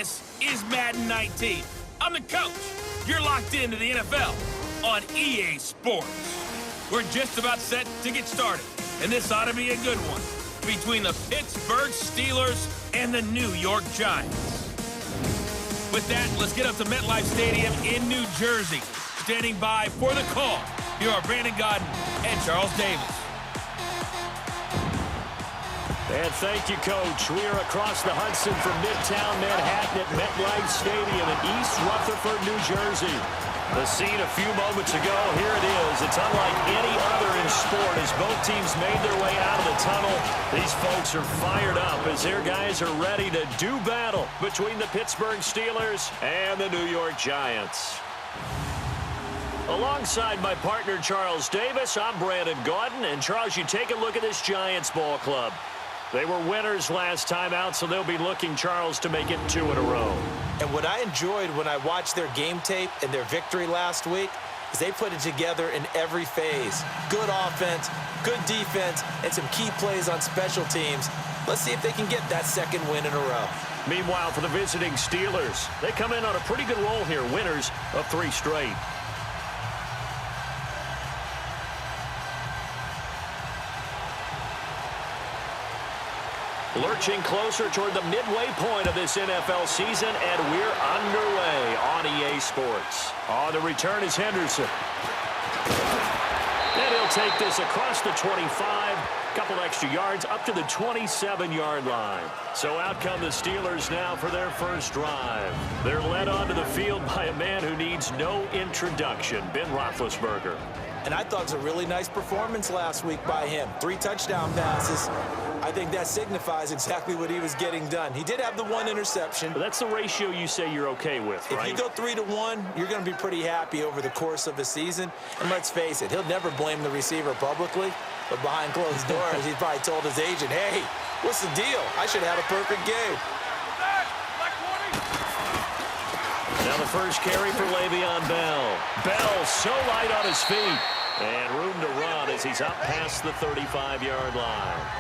This is Madden 19. I'm the coach. You're locked into the NFL on EA Sports. We're just about set to get started, and this ought to be a good one between the Pittsburgh Steelers and the New York Giants. With that, let's get up to MetLife Stadium in New Jersey. Standing by for the call, here are Brandon Gaudin and Charles Davis. And thank you, Coach. We are across the Hudson from Midtown Manhattan at MetLife Stadium in East Rutherford, New Jersey. The scene a few moments ago, here it is. It's unlike any other in sport as both teams made their way out of the tunnel. These folks are fired up as their guys are ready to do battle between the Pittsburgh Steelers and the New York Giants. Alongside my partner, Charles Davis, I'm Brandon Gaudin. And, Charles, you take a look at this Giants ball club. They were winners last time out, so they'll be looking, Charles, to make it 2 in a row. And what I enjoyed when I watched their game tape and their victory last week is they put it together in every phase. Good offense, good defense, and some key plays on special teams. Let's see if they can get that second win in a row. Meanwhile, for the visiting Steelers, they come in on a pretty good roll here, winners of 3 straight. Lurching closer toward the midway point of this NFL season, and we're underway on EA Sports. On the return is Henderson. And he'll take this across the 25, couple extra yards up to the 27-yard line. So out come the Steelers now for their first drive. They're led onto the field by a man who needs no introduction, Ben Roethlisberger. And I thought it was a really nice performance last week by him. 3 touchdown passes. I think that signifies exactly what he was getting done. He did have the 1 interception. But that's the ratio you say you're okay with, right? If you go 3-to-1, you're going to be pretty happy over the course of a season. And let's face it, he'll never blame the receiver publicly. But behind closed doors, he probably told his agent, hey, what's the deal? I should have had a perfect game. Now the first carry for Le'Veon Bell. Bell so light on his feet. And room to run as he's up past the 35-yard line.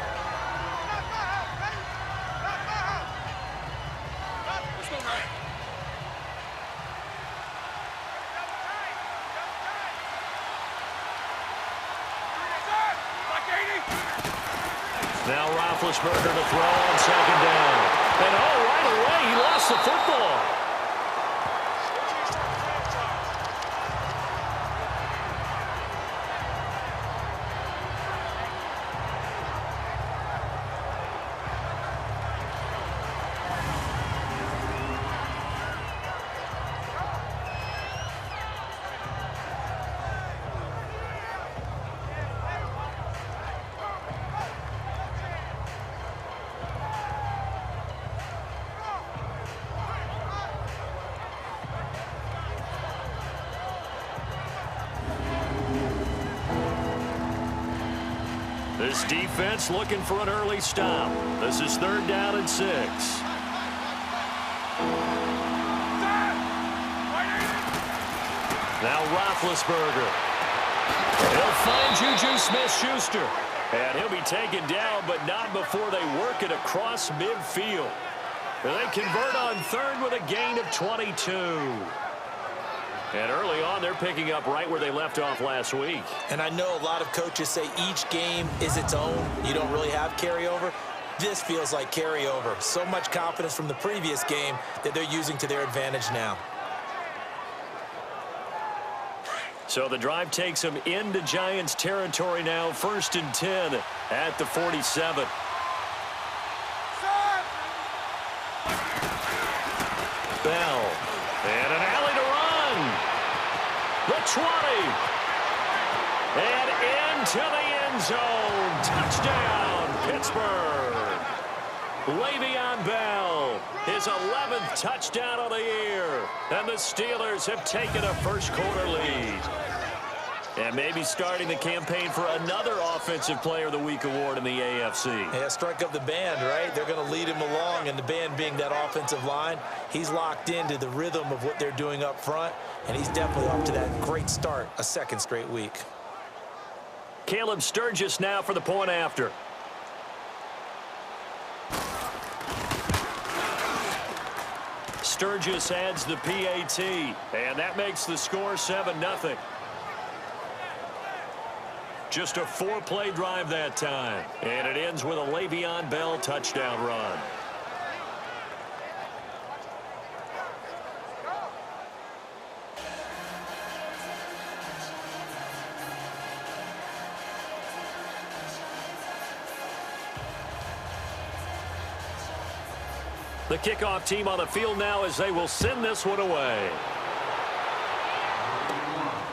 Now Roethlisberger to throw on second down. And right away, he lost the football. This defense looking for an early stop. This is 3rd down and 6. Now Roethlisberger. He'll find Juju Smith-Schuster. And he'll be taken down, but not before they work it across midfield. And they convert on 3rd with a gain of 22. And early on, they're picking up right where they left off last week. And I know a lot of coaches say each game is its own. You don't really have carryover. This feels like carryover. So much confidence from the previous game that they're using to their advantage now. So the drive takes them into Giants territory now. 1st and 10 at the 47. Bell. And an alley to run. The 20. And into the end zone. Touchdown, Pittsburgh. Le'Veon Bell, his 11th touchdown of the year. And the Steelers have taken a first-quarter lead. And maybe starting the campaign for another Offensive Player of the Week award in the AFC. Yeah, strike up the band, right? They're going to lead him along, and the band being that offensive line, he's locked into the rhythm of what they're doing up front, and he's definitely off to that great start, a 2nd straight week. Caleb Sturgis now for the point after. Sturgis adds the PAT, and that makes the score 7-0. Just a 4-play drive that time, and it ends with a Le'Veon Bell touchdown run. The kickoff team on the field now as they will send this one away.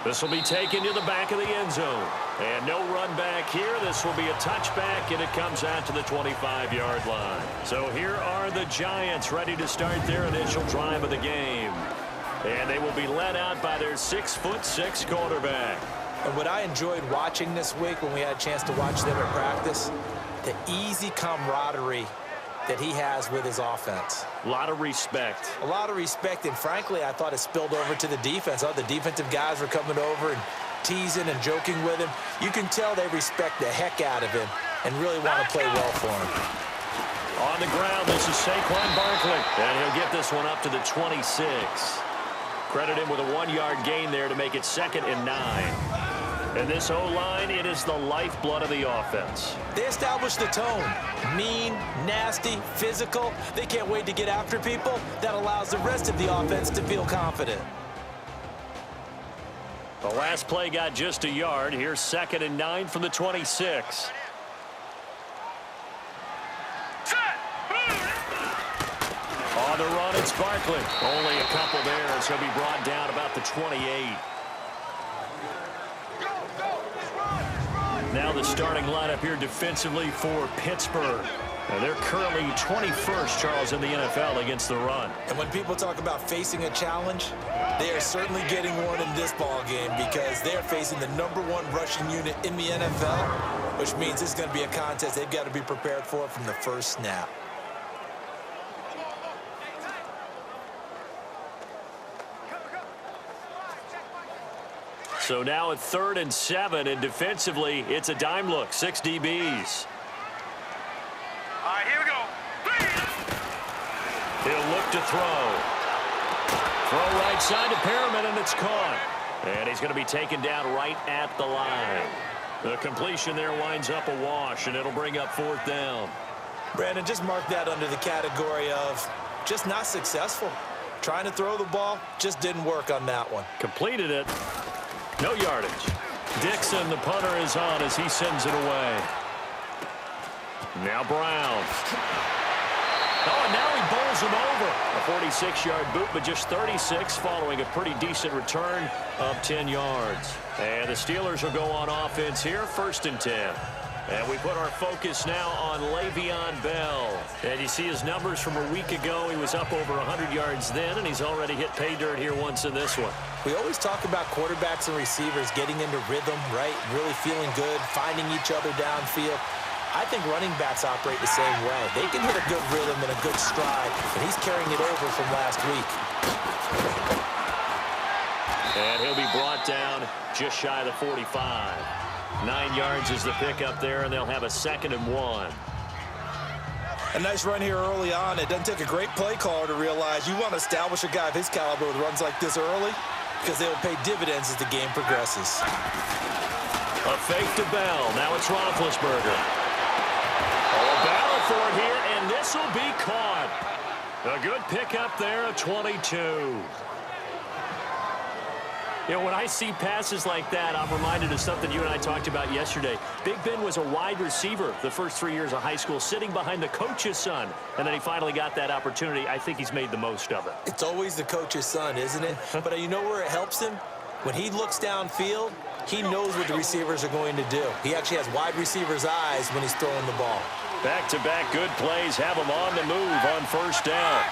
This will be taken to the back of the end zone. And no run back here. This will be a touchback, and it comes out to the 25-yard line. So here are the Giants ready to start their initial drive of the game. And they will be led out by their 6'6" quarterback. And what I enjoyed watching this week when we had a chance to watch them at practice, the easy camaraderie that he has with his offense. A lot of respect. A lot of respect, and frankly, I thought it spilled over to the defense. All the defensive guys were coming over and teasing and joking with him. You can tell they respect the heck out of him and really want to play well for him. On the ground, this is Saquon Barkley, and he'll get this one up to the 26. Credit him with a 1-yard gain there to make it 2nd and 9. And this O-line, it is the lifeblood of the offense. They establish the tone. Mean, nasty, physical. They can't wait to get after people. That allows the rest of the offense to feel confident. The last play got just a yard. Here's 2nd and 9 from the 26. On the run, it's Barkley. Only a couple there, as he'll be brought down about the 28. Now the starting lineup here defensively for Pittsburgh. And they're currently 21st, Charles, in the NFL against the run. And when people talk about facing a challenge, they are certainly getting one in this ball game because they're facing the #1 rushing unit in the NFL, which means it's going to be a contest they've got to be prepared for from the first snap. So now at 3rd and 7, and defensively, it's a dime look, 6 DBs. All right, here we go. He'll look to throw. Throw right side to Perriman, and it's caught. And he's going to be taken down right at the line. The completion there winds up a wash, and it'll bring up 4th down. Brandon, just mark that under the category of just not successful. Trying to throw the ball, just didn't work on that one. Completed it. No yardage. Dixon, the punter, is on as he sends it away. Now Brown. Oh, and now he bowls him over. A 46-yard boot, but just 36 following a pretty decent return of 10 yards. And the Steelers will go on offense here, 1st and 10. And we put our focus now on Le'Veon Bell. And you see his numbers from a week ago. He was up over 100 yards then, and he's already hit pay dirt here once in this one. We always talk about quarterbacks and receivers getting into rhythm, right? Really feeling good, finding each other downfield. I think running backs operate the same way. They can hit a good rhythm and a good stride, and he's carrying it over from last week. And he'll be brought down just shy of the 45. 9 yards is the pickup there, and they'll have a 2nd and 1. A nice run here early on. It doesn't take a great play caller to realize you want to establish a guy of his caliber with runs like this early because they will pay dividends as the game progresses. A fake to Bell. Now it's Roethlisberger. Oh, a battle for it here, and this will be caught. A good pickup there, a 22. You know, when I see passes like that, I'm reminded of something you and I talked about yesterday. Big Ben was a wide receiver the first 3 years of high school, sitting behind the coach's son, and then he finally got that opportunity. I think he's made the most of it. It's always the coach's son, isn't it? But you know where it helps him? When he looks downfield, he knows what the receivers are going to do. He actually has wide receivers' eyes when he's throwing the ball. Back-to-back good plays have him on the move on 1st down.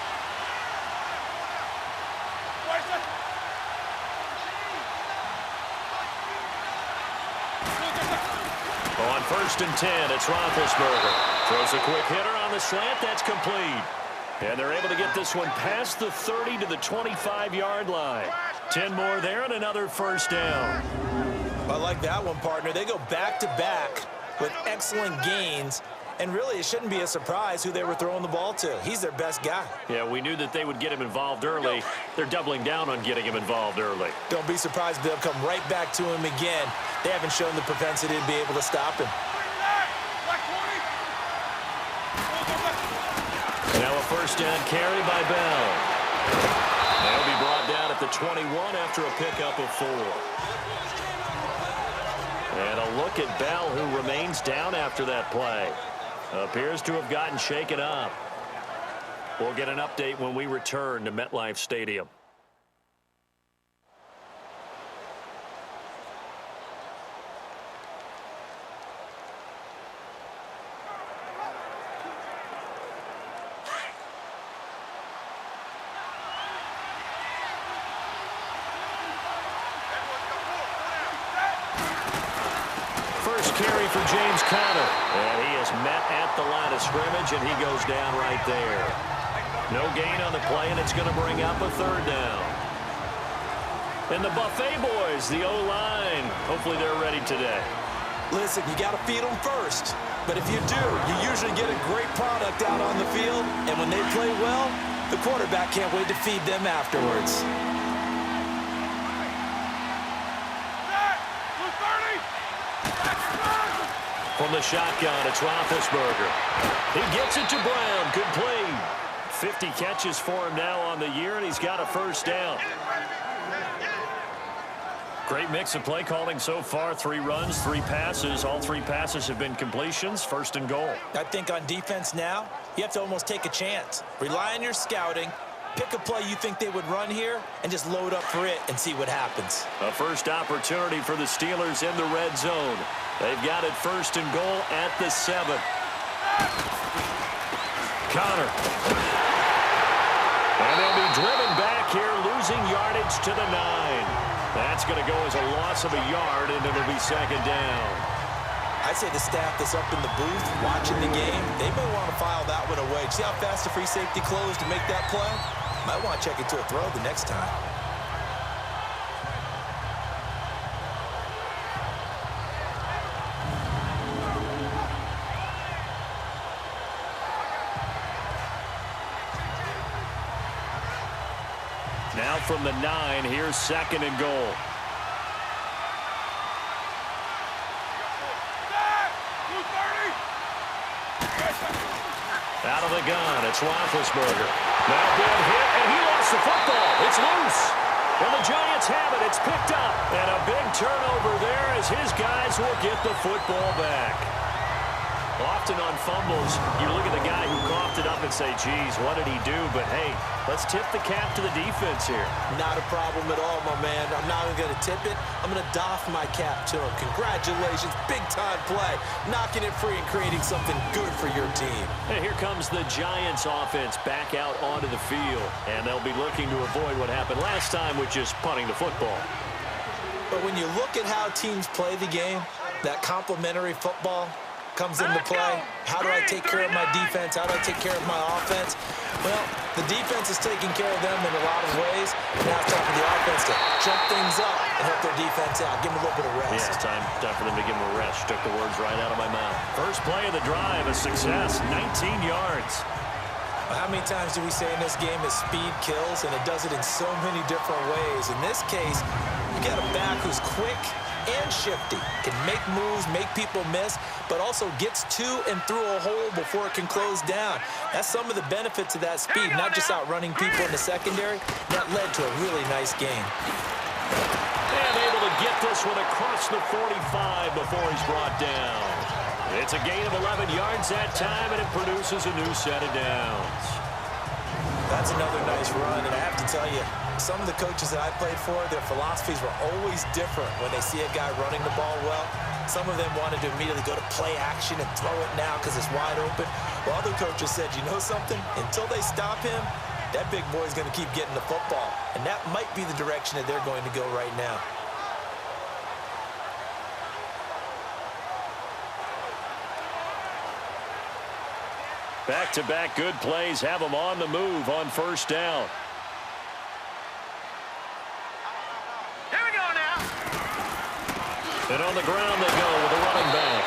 On 1st and 10, it's Roethlisberger. Throws a quick hitter on the slant. That's complete. And they're able to get this one past the 30 to the 25-yard line. 10 more there and another 1st down. I like that one, partner. They go back-to-back with excellent gains, And really, it shouldn't be a surprise who they were throwing the ball to. He's their best guy. Yeah, we knew that they would get him involved early. They're doubling down on getting him involved early. Don't be surprised if they'll come right back to him again. They haven't shown the propensity to be able to stop him. Now a first down carry by Bell. They'll be brought down at the 21 after a pickup of 4. And a look at Bell, who remains down after that play. Appears to have gotten shaken up. We'll get an update when we return to MetLife Stadium. First carry for James Conner. And he is met at the line of scrimmage, and he goes down right there. No gain on the play, and it's going to bring up a third down. And the Buffet boys, the O-line, hopefully they're ready today. Listen, you got to feed them first. But if you do, you usually get a great product out on the field. And when they play well, the quarterback can't wait to feed them afterwards. From the shotgun, it's Roethlisberger. He gets it to Brown. Good play. 50 catches for him now on the year, and he's got a first down. Great mix of play calling so far. 3 runs, 3 passes. All 3 passes have been completions. First and goal. I think on defense now, you have to almost take a chance. Rely on your scouting. Pick a play you think they would run here and just load up for it and see what happens. A first opportunity for the Steelers in the red zone. They've got it first and goal at the 7. Conner. And they'll be driven back here, losing yardage to the 9. That's going to go as a loss of a yard, and it'll be second down. I'd say the staff that's up in the booth watching the game, they may want to file that one away. See how fast the free safety closed to make that play? Might want to check it to a throw the next time. Now from the 9, here's second and goal. Out of the gun, it's Roethlisberger. Now being hit, and he lost the football. It's loose. And the Giants have it. It's picked up. And a big turnover there as his guys will get the football back. Often on fumbles, you look at the guy who coughed it up and say, geez, what did he do? But, hey, let's tip the cap to the defense here. Not a problem at all, my man. I'm not even going to tip it. I'm going to doff my cap to him. Congratulations. Big-time play. Knocking it free and creating something good for your team. And here comes the Giants offense back out onto the field. And they'll be looking to avoid what happened last time with just punting the football. But when you look at how teams play the game, that complementary football comes into play. How do I take care of my defense? How do I take care of my offense? Well, the defense is taking care of them in a lot of ways. Now it's time for the offense to jump things up and help their defense out. Give them a little bit of rest. Yeah, it's time for them to give them a rest. Took the words right out of my mouth. First play of the drive, a success, 19 yards. How many times do we say in this game that speed kills, and it does it in so many different ways? In this case, you got a back who's quick and shifty, can make moves, make people miss, but also gets to and through a hole before it can close down. That's some of the benefits of that speed, not just outrunning people in the secondary. That led to a really nice game. And able to get this one across the 45 before he's brought down. It's a gain of 11 yards that time, and it produces a new set of downs. That's another nice run, and I have to tell you, some of the coaches that I played for, their philosophies were always different when they see a guy running the ball well. Some of them wanted to immediately go to play action and throw it now because it's wide open. Well, other coaches said, you know something? Until they stop him, that big boy's going to keep getting the football. And that might be the direction that they're going to go right now. Back-to-back good plays have them on the move on first down. Here we go now. And on the ground they go with a running back.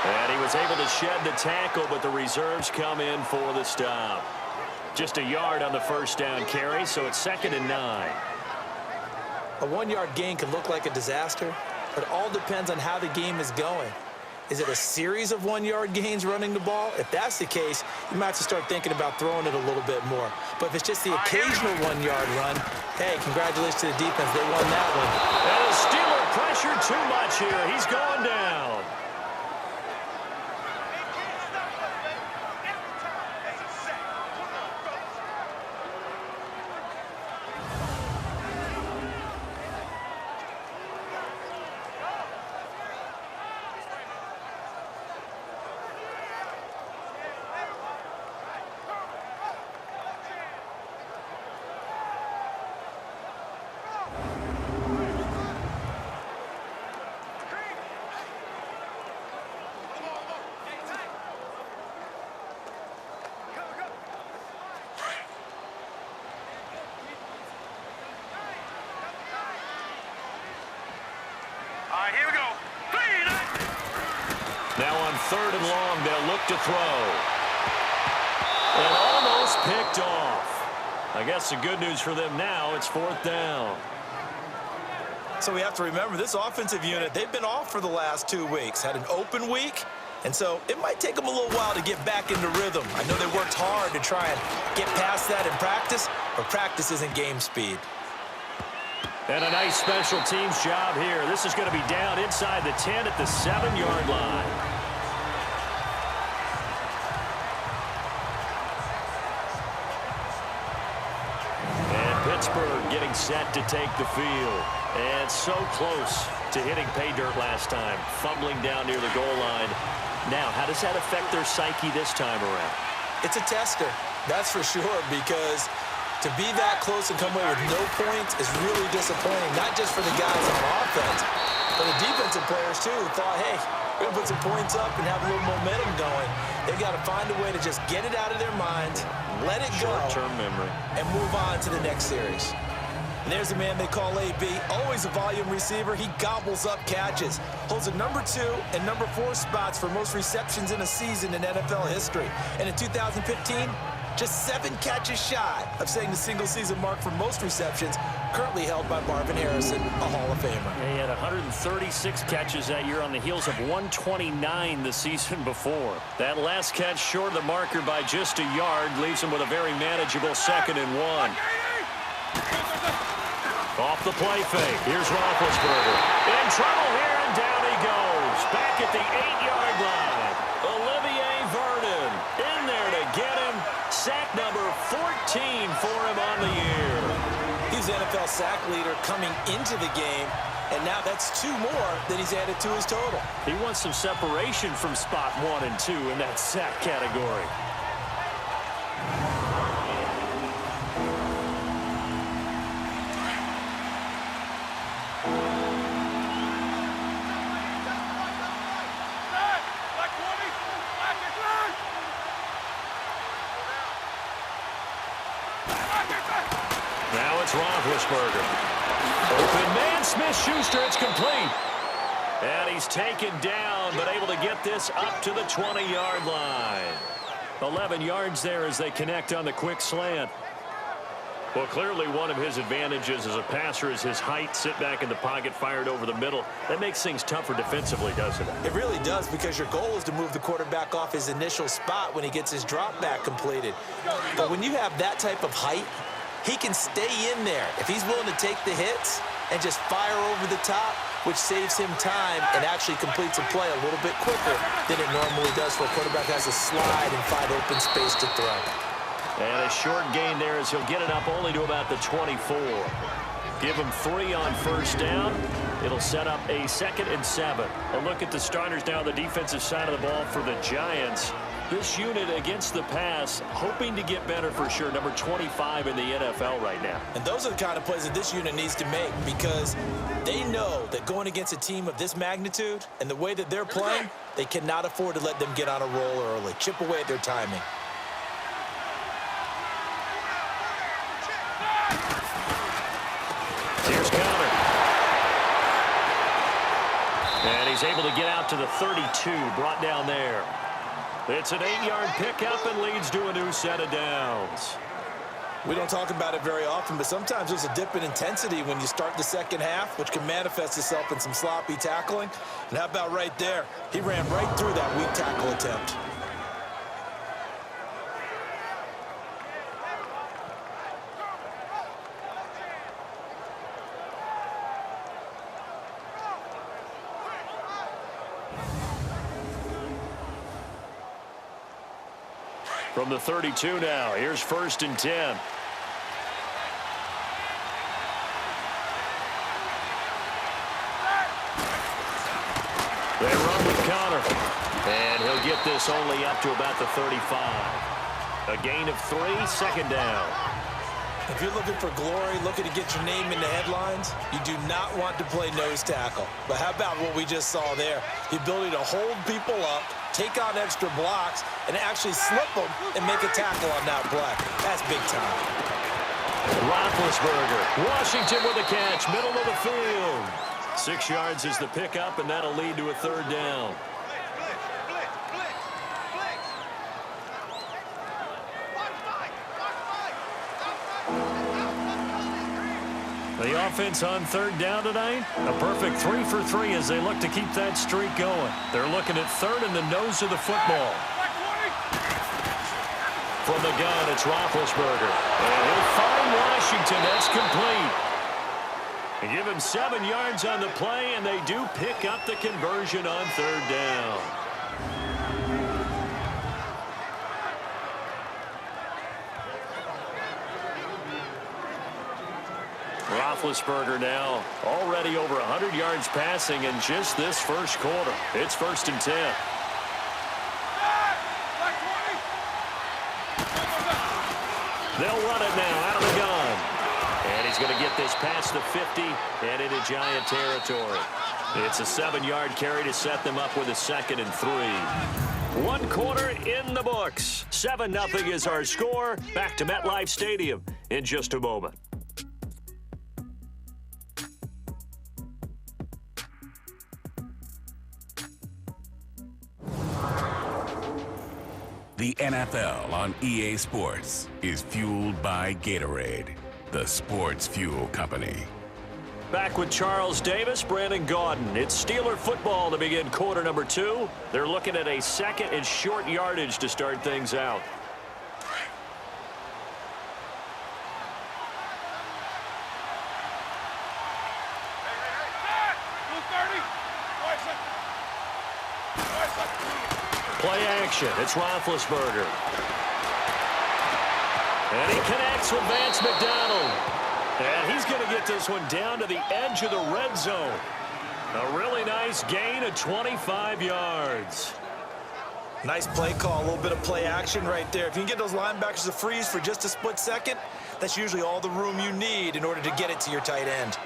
And he was able to shed the tackle, but the reserves come in for the stop. Just a yard on the first down carry, so it's 2nd and 9. A 1-yard gain can look like a disaster, but it all depends on how the game is going. Is it a series of 1-yard gains running the ball? If that's the case, you might have to start thinking about throwing it a little bit more. But if it's just the occasional 1-yard run, hey, congratulations to the defense. They won that one. And the Steeler pressured too much here. He's going down. Here we go. Now on 3rd and long, they'll look to throw. And almost picked off. I guess the good news for them now, it's 4th down. So we have to remember this offensive unit, they've been off for the last 2 weeks. Had an open week, and so it might take them a little while to get back into rhythm. I know they worked hard to try and get past that in practice, but practice isn't game speed. And a nice special teams job here. This is going to be down inside the 10 at the 7-yard line. And Pittsburgh getting set to take the field. And so close to hitting pay dirt last time, fumbling down near the goal line. Now, how does that affect their psyche this time around? It's a tester, that's for sure, because to be that close and come away with no points is really disappointing, not just for the guys on offense, but the defensive players, too, who thought, hey, we're going to put some points up and have a little momentum going. They've got to find a way to just get it out of their minds, let it go, short-term memory, and move on to the next series. And there's a man they call AB, always a volume receiver. He gobbles up catches, holds a number 2 and number 4 spots for most receptions in a season in NFL history. And in 2015, just 7 catches shy of setting the single-season mark for most receptions, currently held by Marvin Harrison, a Hall of Famer. He had 136 catches that year on the heels of 129 the season before. That last catch short of the marker by just a yard leaves him with a very manageable 2nd and 1. Off the play fake. Here's Roethlisberger. In trouble here, and down he goes. Back at the 8-yard line. Olivier Vernon in there to get him. Sack number 14 for him on the year. He's the NFL sack leader coming into the game, and now that's 2 more that he's added to his total. He wants some separation from spot 1 and 2 in that sack category. Now it's Roethlisberger. Open man, Smith-Schuster, it's complete. And he's taken down, but able to get this up to the 20-yard line. 11 yards there as they connect on the quick slant. Well, clearly one of his advantages as a passer is his height. Sit back in the pocket, fired over the middle. That makes things tougher defensively, doesn't it? It really does, because your goal is to move the quarterback off his initial spot when he gets his drop back completed. But when you have that type of height, he can stay in there if he's willing to take the hits and just fire over the top, which saves him time and actually completes a play a little bit quicker than it normally does for a quarterback who has to slide and find open space to throw. And a short gain there as he'll get it up only to about the 24. Give him 3 on first down. It'll set up a 2nd and 7. A look at the starters now on the defensive side of the ball for the Giants. This unit against the pass, hoping to get better for sure. Number 25 in the NFL right now. And those are the kind of plays that this unit needs to make, because they know that going against a team of this magnitude and the way that they're playing, they cannot afford to let them get on a roll early. Chip away at their timing. Here's counter. And he's able to get out to the 32, brought down there. It's an 8-yard pickup and leads to a new set of downs. We don't talk about it very often, but sometimes there's a dip in intensity when you start the second half, which can manifest itself in some sloppy tackling. And how about right there? He ran right through that weak tackle attempt. From the 32 now, here's 1st and 10. They run with Connor. And he'll get this only up to about the 35. A gain of 3, 2nd down. If you're looking for glory, looking to get your name in the headlines, you do not want to play nose tackle. But how about what we just saw there? The ability to hold people up, take on extra blocks, and actually slip them and make a tackle on that play. That's big time. Roethlisberger. Washington with a catch, middle of the field. 6 yards is the pickup, and that'll lead to a 3rd down. The offense on 3rd down tonight, a perfect 3 for 3 as they look to keep that streak going. They're looking at 3rd in the nose of the football. From the gun, it's Roethlisberger. And he'll find Washington. That's complete. And give him 7 yards on the play, and they do pick up the conversion on 3rd down. Roethlisberger now already over 100 yards passing in just this first quarter. It's 1st and 10. They'll run it now out of the gun. And he's going to get this past the 50 and into Giant territory. It's a 7-yard carry to set them up with a 2nd and 3. 1 quarter in the books. 7-0 is our score. Back to MetLife Stadium in just a moment. The NFL on EA Sports is fueled by Gatorade, the sports fuel company. Back with Charles Davis, Brandon Gaudin. It's Steeler football to begin quarter number 2. They're looking at a 2nd and short yardage to start things out. Play action. It's Roethlisberger. And he connects with Vance McDonald. And he's going to get this one down to the edge of the red zone. A really nice gain of 25 yards. Nice play call, a little bit of play action right there. If you can get those linebackers to freeze for just a split second, that's usually all the room you need in order to get it to your tight end.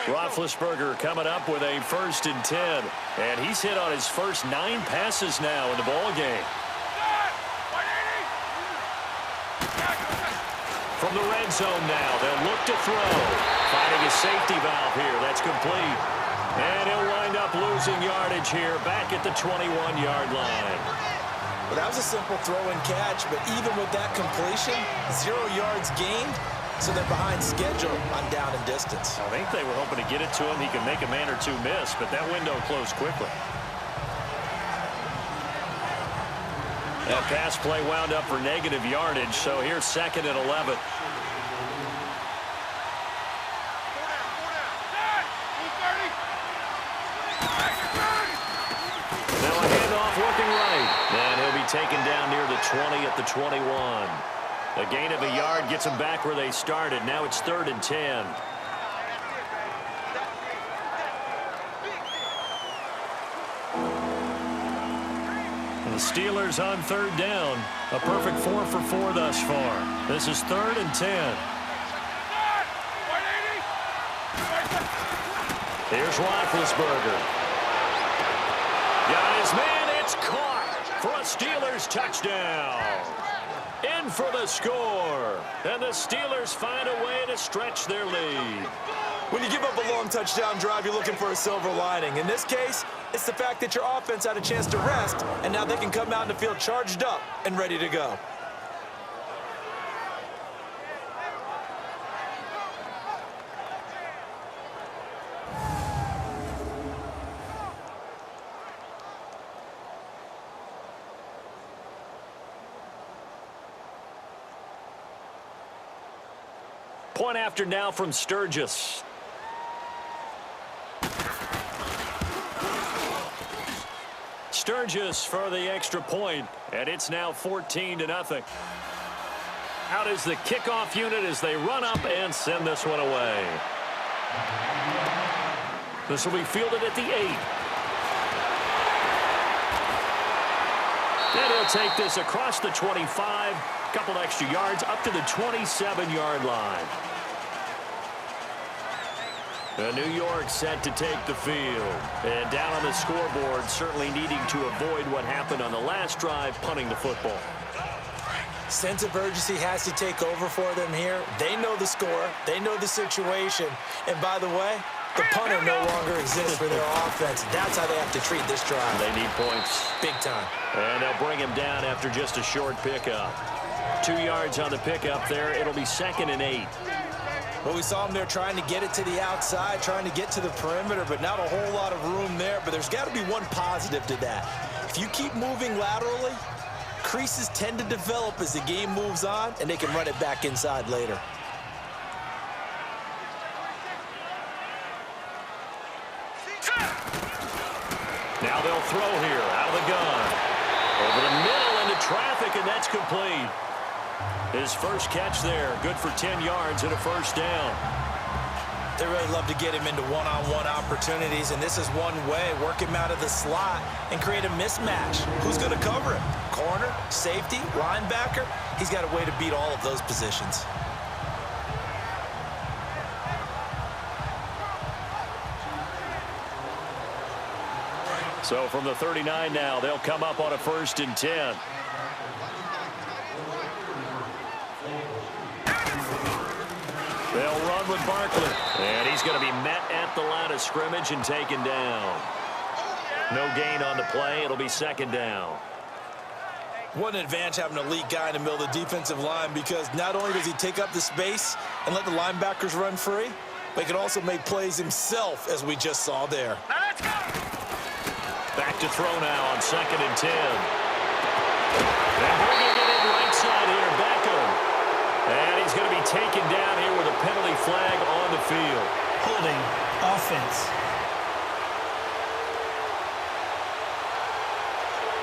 Roethlisberger coming up with a 1st and 10. And he's hit on his first 9 passes now in the ball game. From the red zone now, they'll look to throw. Finding a safety valve here. That's complete. And he'll wind up losing yardage here back at the 21-yard line. Well, that was a simple throw and catch, but even with that completion, 0 yards gained, so they're behind schedule on down and distance. I think they were hoping to get it to him. He could make a man or two miss, but that window closed quickly. That pass play wound up for negative yardage, so here's 2nd and 11. Now a handoff looking right. And he'll be taken down near the 20 at the 21. A gain of a yard gets them back where they started. Now it's 3rd and 10. The Steelers on 3rd down. A perfect 4 for 4 thus far. This is 3rd and 10. Here's Roethlisberger. Got his man. It's caught. for a Steelers touchdown. In for the score. And the Steelers find a way to stretch their lead. When you give up a long touchdown drive, you're looking for a silver lining. In this case, it's the fact that your offense had a chance to rest, and now they can come out in the field charged up and ready to go. Point after now from Sturgis. Sturgis for the extra point, and it's now 14-0. Out is the kickoff unit as they run up and send this one away. This will be fielded at the 8. And he'll take this across the 25, couple extra yards up to the 27-yard line. New York set to take the field. And down on the scoreboard, certainly needing to avoid what happened on the last drive, punting the football. Sense of urgency has to take over for them here. They know the score. They know the situation. And by the way, the punter no longer exists for their offense. That's how they have to treat this drive. They need points. Big time. And they'll bring him down after just a short pickup. 2 yards on the pickup there. It'll be 2nd and 8. Well, we saw them there trying to get it to the outside, trying to get to the perimeter, but not a whole lot of room there. But there's got to be one positive to that. If you keep moving laterally, creases tend to develop as the game moves on, and they can run it back inside later. Now they'll throw here out of the gun. Over the middle into traffic, and that's complete. His first catch there, good for 10 yards and a first down. They really love to get him into one-on-one opportunities, and this is one way. Work him out of the slot and create a mismatch. Who's going to cover him? Corner, safety, linebacker? He's got a way to beat all of those positions. So from the 39 now, they'll come up on a 1st and 10. They'll run with Barkley. And he's going to be met at the line of scrimmage and taken down. No gain on the play. It'll be 2nd down. What an advantage having an elite guy in the middle of the defensive line, because not only does he take up the space and let the linebackers run free, but he can also make plays himself, as we just saw there. Now let's go! Back to throw now on 2nd and 10. And bringing it in right side here, Beckham. And he's going to be taken down here with a penalty flag on the field. Holding offense.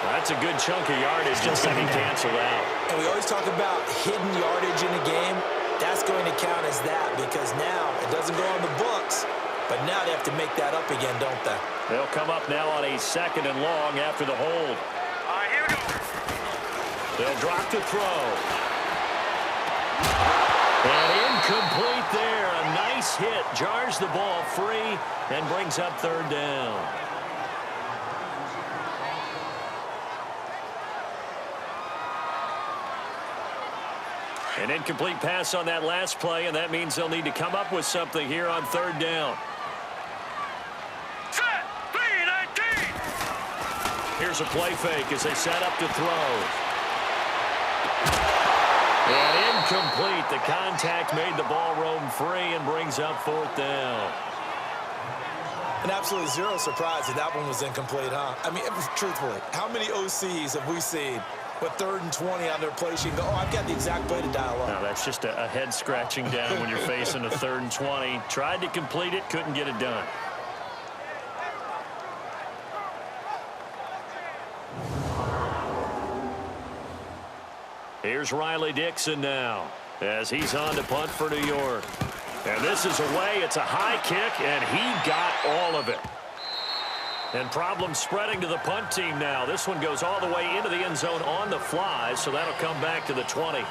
That's a good chunk of yardage. It's going to be canceled out. And we always talk about hidden yardage in a game. That's going to count as that, because now it doesn't go on the books, but now they have to make that up again, don't they? They'll come up now on a 2nd and long after the hold. All right, here we go. They'll drop to throw. And incomplete there. A nice hit. Jars the ball free and brings up 3rd down. An incomplete pass on that last play, and that means they'll need to come up with something here on 3rd down. Set, 3-19. Here's a play fake as they set up to throw. And incomplete. The contact made the ball roam free and brings up 4th down. And absolutely zero surprise that that one was incomplete, huh? I mean, truthfully, how many OCs have we seen with 3rd and 20 on their play sheet and go, oh, I've got the exact play to dial up? No, that's just a head scratching down when you're facing a 3rd and 20. Tried to complete it, couldn't get it done. Here's Riley Dixon now as he's on to punt for New York. And this is away. It's a high kick, and he got all of it. And problems spreading to the punt team now. This one goes all the way into the end zone on the fly, so that'll come back to the 20.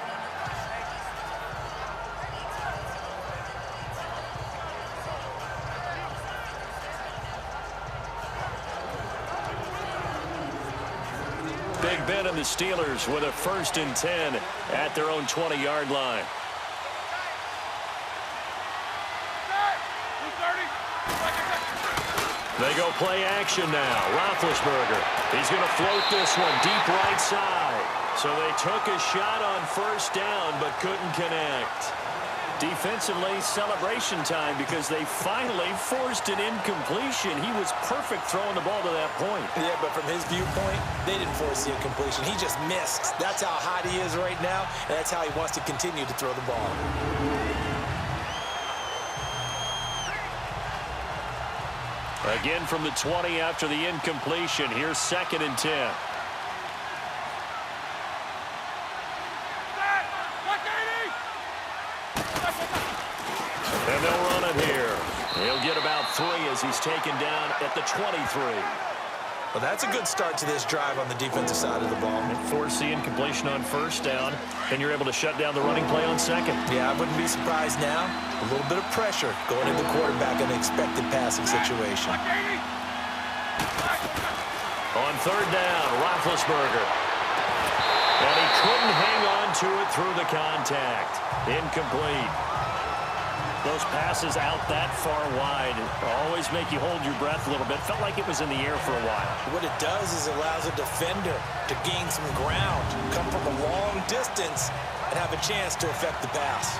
Big the Steelers with a 1st and 10 at their own 20-yard line. They go play action now. Roethlisberger. He's going to float this one deep right side. So they took a shot on 1st down but couldn't connect. Defensively, celebration time because they finally forced an incompletion. He was perfect throwing the ball to that point. Yeah, but from his viewpoint, they didn't force the incompletion. He just missed. That's how hot he is right now, and that's how he wants to continue to throw the ball. Again from the 20 after the incompletion. Here's 2nd and 10. And they'll run it here. He'll get about 3 as he's taken down at the 23. Well, that's a good start to this drive on the defensive side of the ball. And force the incompletion on 1st down, and you're able to shut down the running play on 2nd. Yeah, I wouldn't be surprised now. A little bit of pressure going into the quarterback in an expected passing situation. On 3rd down, Roethlisberger. And he couldn't hang on to it through the contact. Incomplete. Those passes out that far wide always make you hold your breath a little bit. Felt like it was in the air for a while. What it does is it allows a defender to gain some ground, come from a long distance, and have a chance to affect the pass.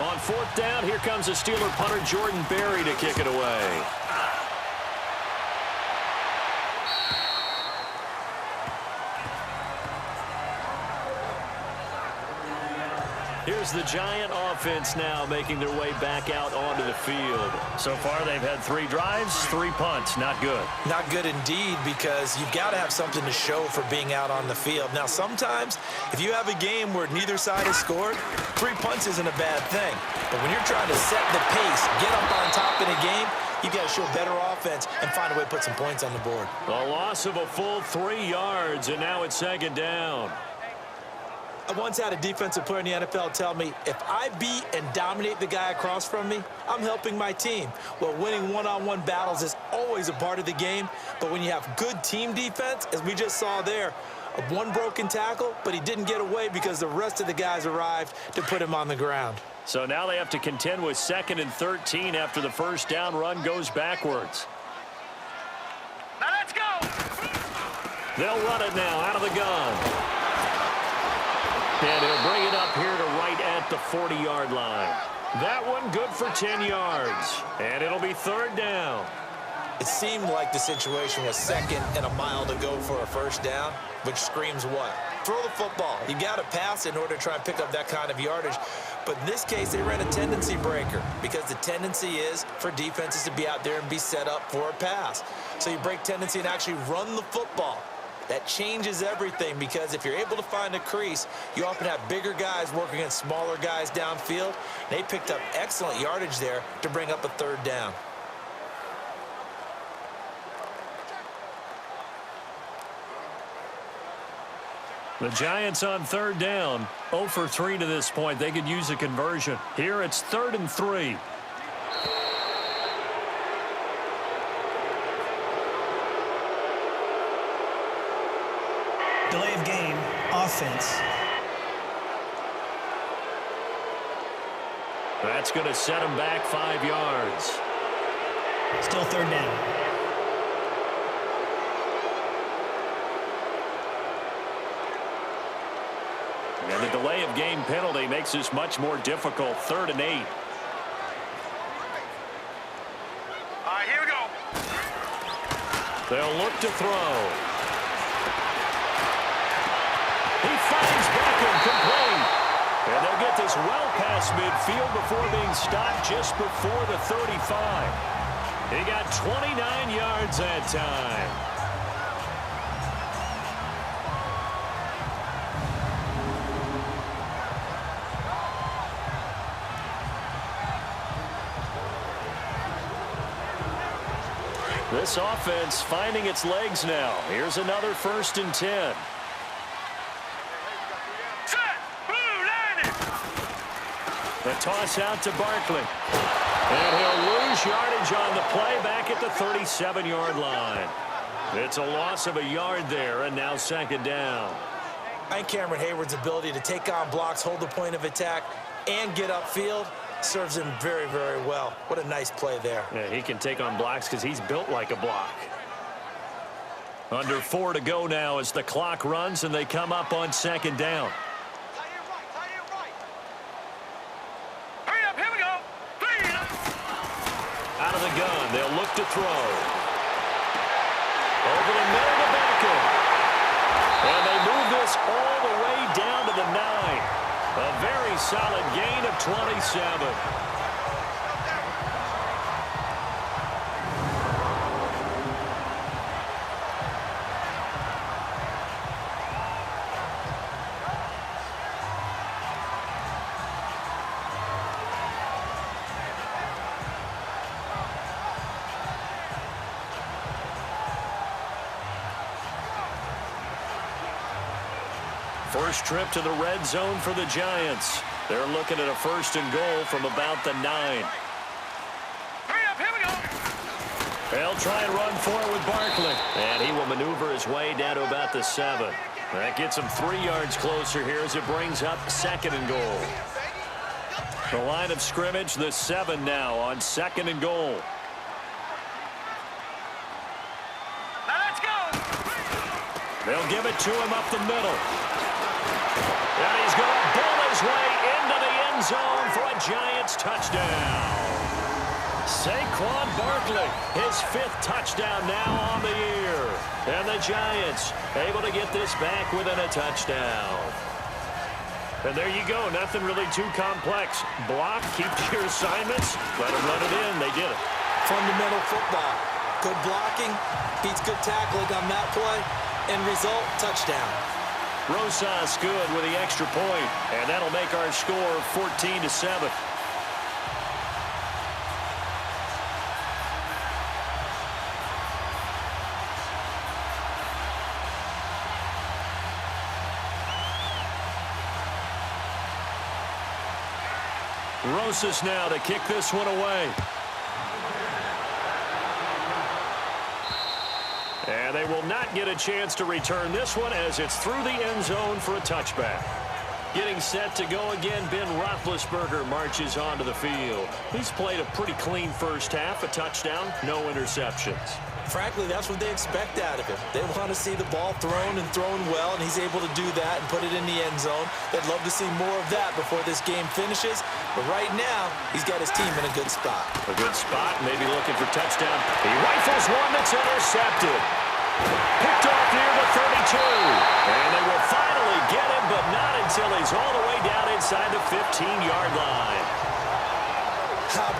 On 4th down, here comes the Steeler punter Jordan Berry to kick it away. Here's the Giant offense now making their way back out onto the field. So far, they've had 3 drives, 3 punts. Not good. Not good indeed, because you've got to have something to show for being out on the field. Now, sometimes, if you have a game where neither side has scored, 3 punts isn't a bad thing. But when you're trying to set the pace, get up on top in a game, you got to show better offense and find a way to put some points on the board. A loss of a full 3 yards, and now it's 2nd down. I once had a defensive player in the NFL tell me, if I beat and dominate the guy across from me, I'm helping my team. Well, winning one-on-one battles is always a part of the game, but when you have good team defense, as we just saw there, one broken tackle, but he didn't get away because the rest of the guys arrived to put him on the ground. So now they have to contend with 2nd and 13 after the 1st down run goes backwards. Now let's go! They'll run it now out of the gun. And he'll bring it up here to right at the 40-yard line. That one good for 10 yards. And it'll be 3rd down. It seemed like the situation was 2nd and a mile to go for a 1st down, which screams what? Throw the football. You got to pass in order to try and pick up that kind of yardage. But in this case, they ran a tendency breaker because the tendency is for defenses to be out there and be set up for a pass. So you break tendency and actually run the football. That changes everything, because if you're able to find a crease, you often have bigger guys working against smaller guys downfield. They picked up excellent yardage there to bring up a 3rd down. The Giants on 3rd down, 0 for 3 to this point. They could use a conversion. Here it's 3rd and 3. Delay of game, offense. That's going to set him back 5 yards. Still 3rd down. And the delay of game penalty makes this much more difficult. 3rd and 8. All right, here we go. They'll look to throw. He finds Beckham complete. And they'll get this well past midfield before being stopped just before the 35. He got 29 yards that time. This offense finding its legs now. Here's another 1st and 10. Set! Blue landed! The toss out to Barkley. And he'll lose yardage on the play back at the 37-yard line. It's a loss of a yard there, and now second down. I think Cameron Hayward's ability to take on blocks, hold the point of attack, and get upfield serves him very, very well. What a nice play there. Yeah, he can take on blocks because he's built like a block. Under 4 to go now as the clock runs and they come up on second down. Hurry up, here we go. Out of the gun, they'll look to throw. Over the middle to Beckham. And they move this all the way down to the 9. A very solid gain of 27. First trip to the red zone for the Giants. They're looking at a 1st and goal from about the 9. Hurry up, here we go. They'll try and run for it with Barkley. And he will maneuver his way down to about the 7. That gets him 3 yards closer here as it brings up 2nd and goal. The line of scrimmage, the 7 now on 2nd and goal. Now let's go. They'll give it to him up the middle. And he's going to bull his way into the end zone for a Giants touchdown. Saquon Barkley, his 5th touchdown now on the year. And the Giants able to get this back within a touchdown. And there you go. Nothing really too complex. Block, keep your assignments, let them run it in. They did it. Fundamental football. Good blocking, beats good tackling on that play. End result, touchdown. Rosas good with the extra point, and that'll make our score 14-7. Rosas now to kick this one away. And they will not get a chance to return this one as it's through the end zone for a touchback. Getting set to go again, Ben Roethlisberger marches onto the field. He's played a pretty clean first half, a touchdown, no interceptions. Frankly, that's what they expect out of him. They want to see the ball thrown and thrown well, and he's able to do that and put it in the end zone. They'd love to see more of that before this game finishes. But right now, he's got his team in a good spot. A good spot, maybe looking for touchdown. He rifles one that's intercepted. Picked off near the 32. And they will finally get him, but not until he's all the way down inside the 15-yard line.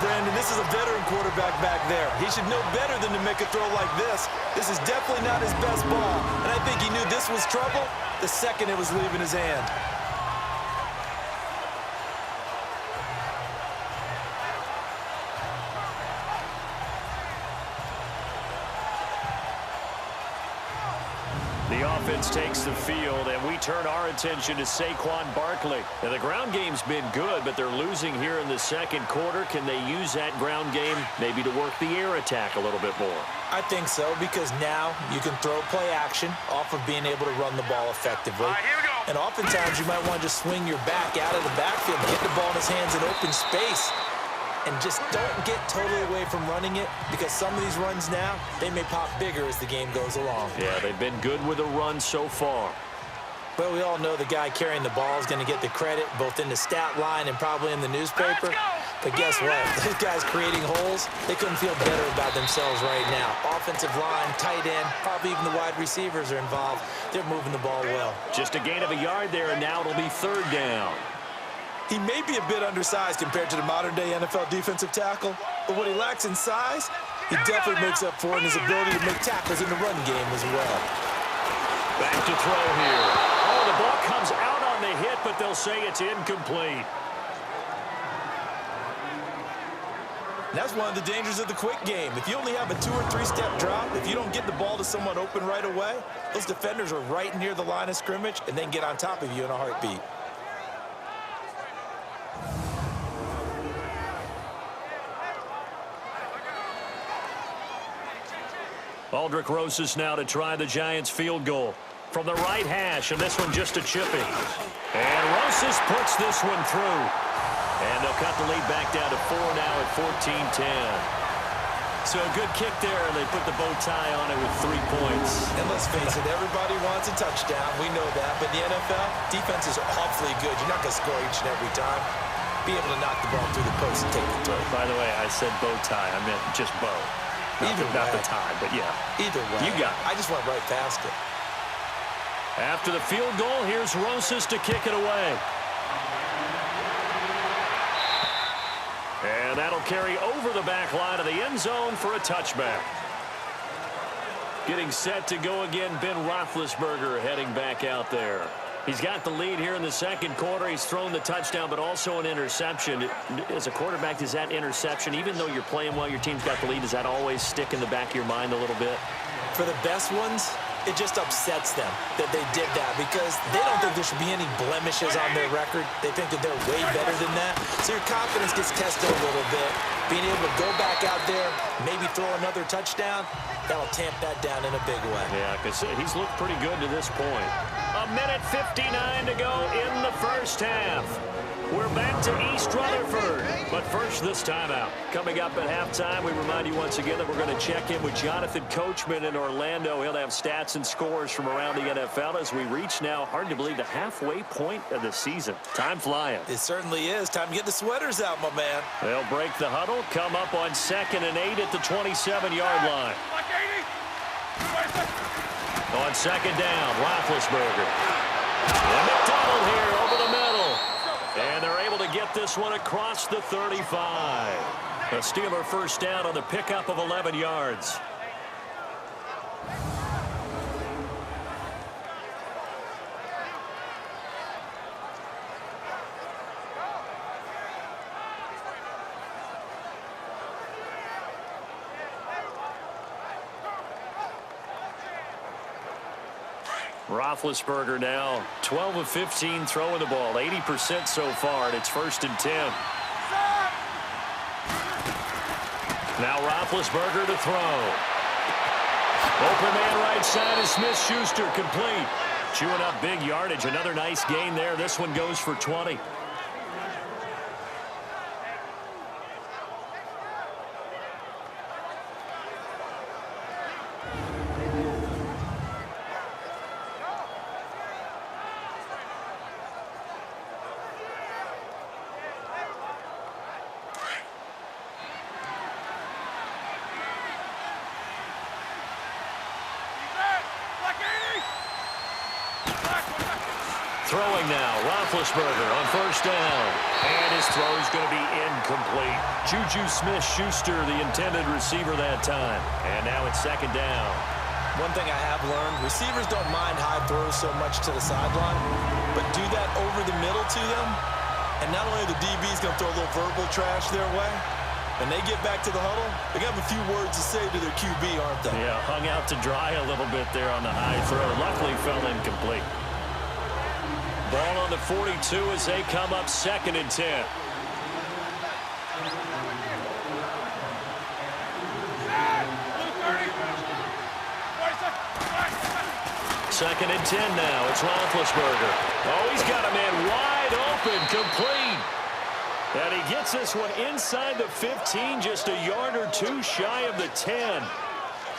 Brandon, this is a veteran quarterback back there. He should know better than to make a throw like this. This is definitely not his best ball, and I think he knew this was trouble the second it was leaving his hand. The offense takes the field, and we turn our attention to Saquon Barkley. Now, the ground game's been good, but they're losing here in the second quarter. Can they use that ground game maybe to work the air attack a little bit more? I think so, because now you can throw play action off of being able to run the ball effectively. All right, here we go. And oftentimes you might want to just swing your back out of the backfield, get the ball in his hands in open space, and just don't get totally away from running it, because some of these runs now, they may pop bigger as the game goes along. Yeah, they've been good with a run so far. Well, we all know the guy carrying the ball is going to get the credit, both in the stat line and probably in the newspaper. But guess what? Those guys creating holes, they couldn't feel better about themselves right now. Offensive line, tight end, probably even the wide receivers are involved. They're moving the ball well. Just a gain of a yard there, and now it'll be third down. He may be a bit undersized compared to the modern-day NFL defensive tackle, but what he lacks in size, he definitely makes up for in his ability to make tackles in the run game as well. Back to throw here. Oh, the ball comes out on the hit, but they'll say it's incomplete. That's one of the dangers of the quick game. If you only have a 2- or 3-step drop, if you don't get the ball to someone open right away, those defenders are right near the line of scrimmage and then get on top of you in a heartbeat. Aldrich Rosas now to try the Giants field goal from the right hash, and this one just a chipping. And Rosas puts this one through. And they'll cut the lead back down to 4 now at 14-10. So a good kick there, and they put the bow tie on it with 3 points. And let's face it, everybody wants a touchdown. We know that. But in the NFL, defenses are awfully good. You're not going to score each and every time. Be able to knock the ball through the post and take the throw. By the way, I said bow tie. I meant just bow. Not the tie, but yeah. Either way. You got it. I just went right past it. After the field goal, here's Rosas to kick it away. And that'll carry over the back line of the end zone for a touchback. Getting set to go again, Ben Roethlisberger heading back out there. He's got the lead here in the second quarter. He's thrown the touchdown, but also an interception. As a quarterback, does that interception, even though you're playing well, your team's got the lead, does that always stick in the back of your mind a little bit? For the best ones, it just upsets them that they did that because they don't think there should be any blemishes on their record. They think that they're way better than that. So your confidence gets tested a little bit. Being able to go back out there, maybe throw another touchdown, that'll tamp that down in a big way. Yeah, because he's looked pretty good to this point. A minute 59 to go in the first half. We're back to East Rutherford. But first, this timeout. Coming up at halftime, we remind you once again that we're going to check in with Jonathan Coachman in Orlando. He'll have stats and scores from around the NFL as we reach now, hard to believe, the halfway point of the season. Time flying. It certainly is. Time to get the sweaters out, my man. They'll break the huddle, come up on 2nd and 8 at the 27-yard line. On 2nd down, Roethlisberger. And McDonald here over the middle. And they're able to get this one across the 35. A Steeler first down on the pickup of 11 yards. Roethlisberger now 12 of 15 throwing the ball, 80% so far, and it's 1st and 10. Now Roethlisberger to throw. Open man right side is Smith-Schuster, complete. Chewing up big yardage, another nice gain there. This one goes for 20. Throwing now, Roethlisberger on 1st down. And his throw is going to be incomplete. Juju Smith-Schuster, the intended receiver that time. And now it's 2nd down. One thing I have learned, receivers don't mind high throws so much to the sideline, but do that over the middle to them, and not only the DB's going to throw a little verbal trash their way, and they get back to the huddle, they have a few words to say to their QB, aren't they? Yeah, hung out to dry a little bit there on the high throw. Luckily fell incomplete. Ball on the 42 as they come up 2nd and 10. Second and 10 now. It's Roethlisberger. Oh, he's got a man wide open, complete. And he gets this one inside the 15, just a yard or two shy of the 10.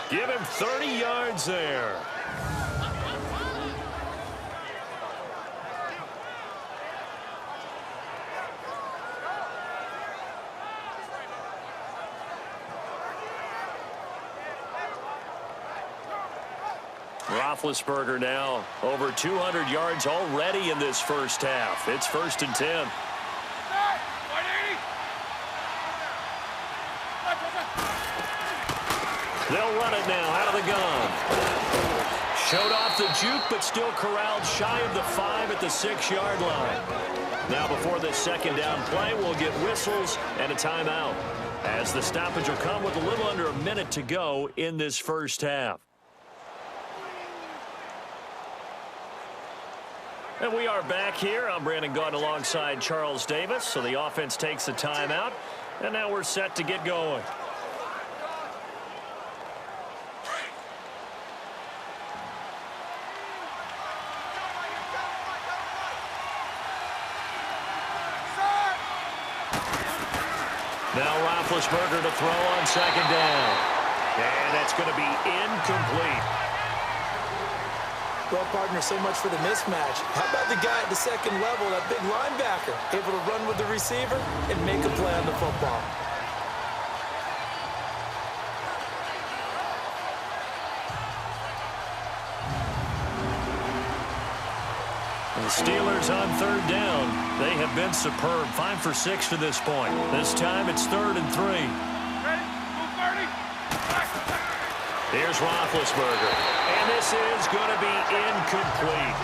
Give him 30 yards there. Roethlisberger now over 200 yards already in this first half. It's 1st and 10. They'll run it now out of the gun. Showed off the juke, but still corralled shy of the 5 at the 6-yard line. Now before this 2nd down play, we'll get whistles and a timeout, as the stoppage will come with a little under a minute to go in this first half. And we are back here. I'm Brandon Gaudin alongside Charles Davis. So the offense takes a timeout, and now we're set to get going. Now Roethlisberger to throw on second down. And that's going to be incomplete. Well, partner, so much for the mismatch. How about the guy at the second level, that big linebacker, able to run with the receiver and make a play on the football? The Steelers on third down. They have been superb. 5 for 6 to this point. This time it's 3rd and 3. Here's Roethlisberger. And this is going to be incomplete.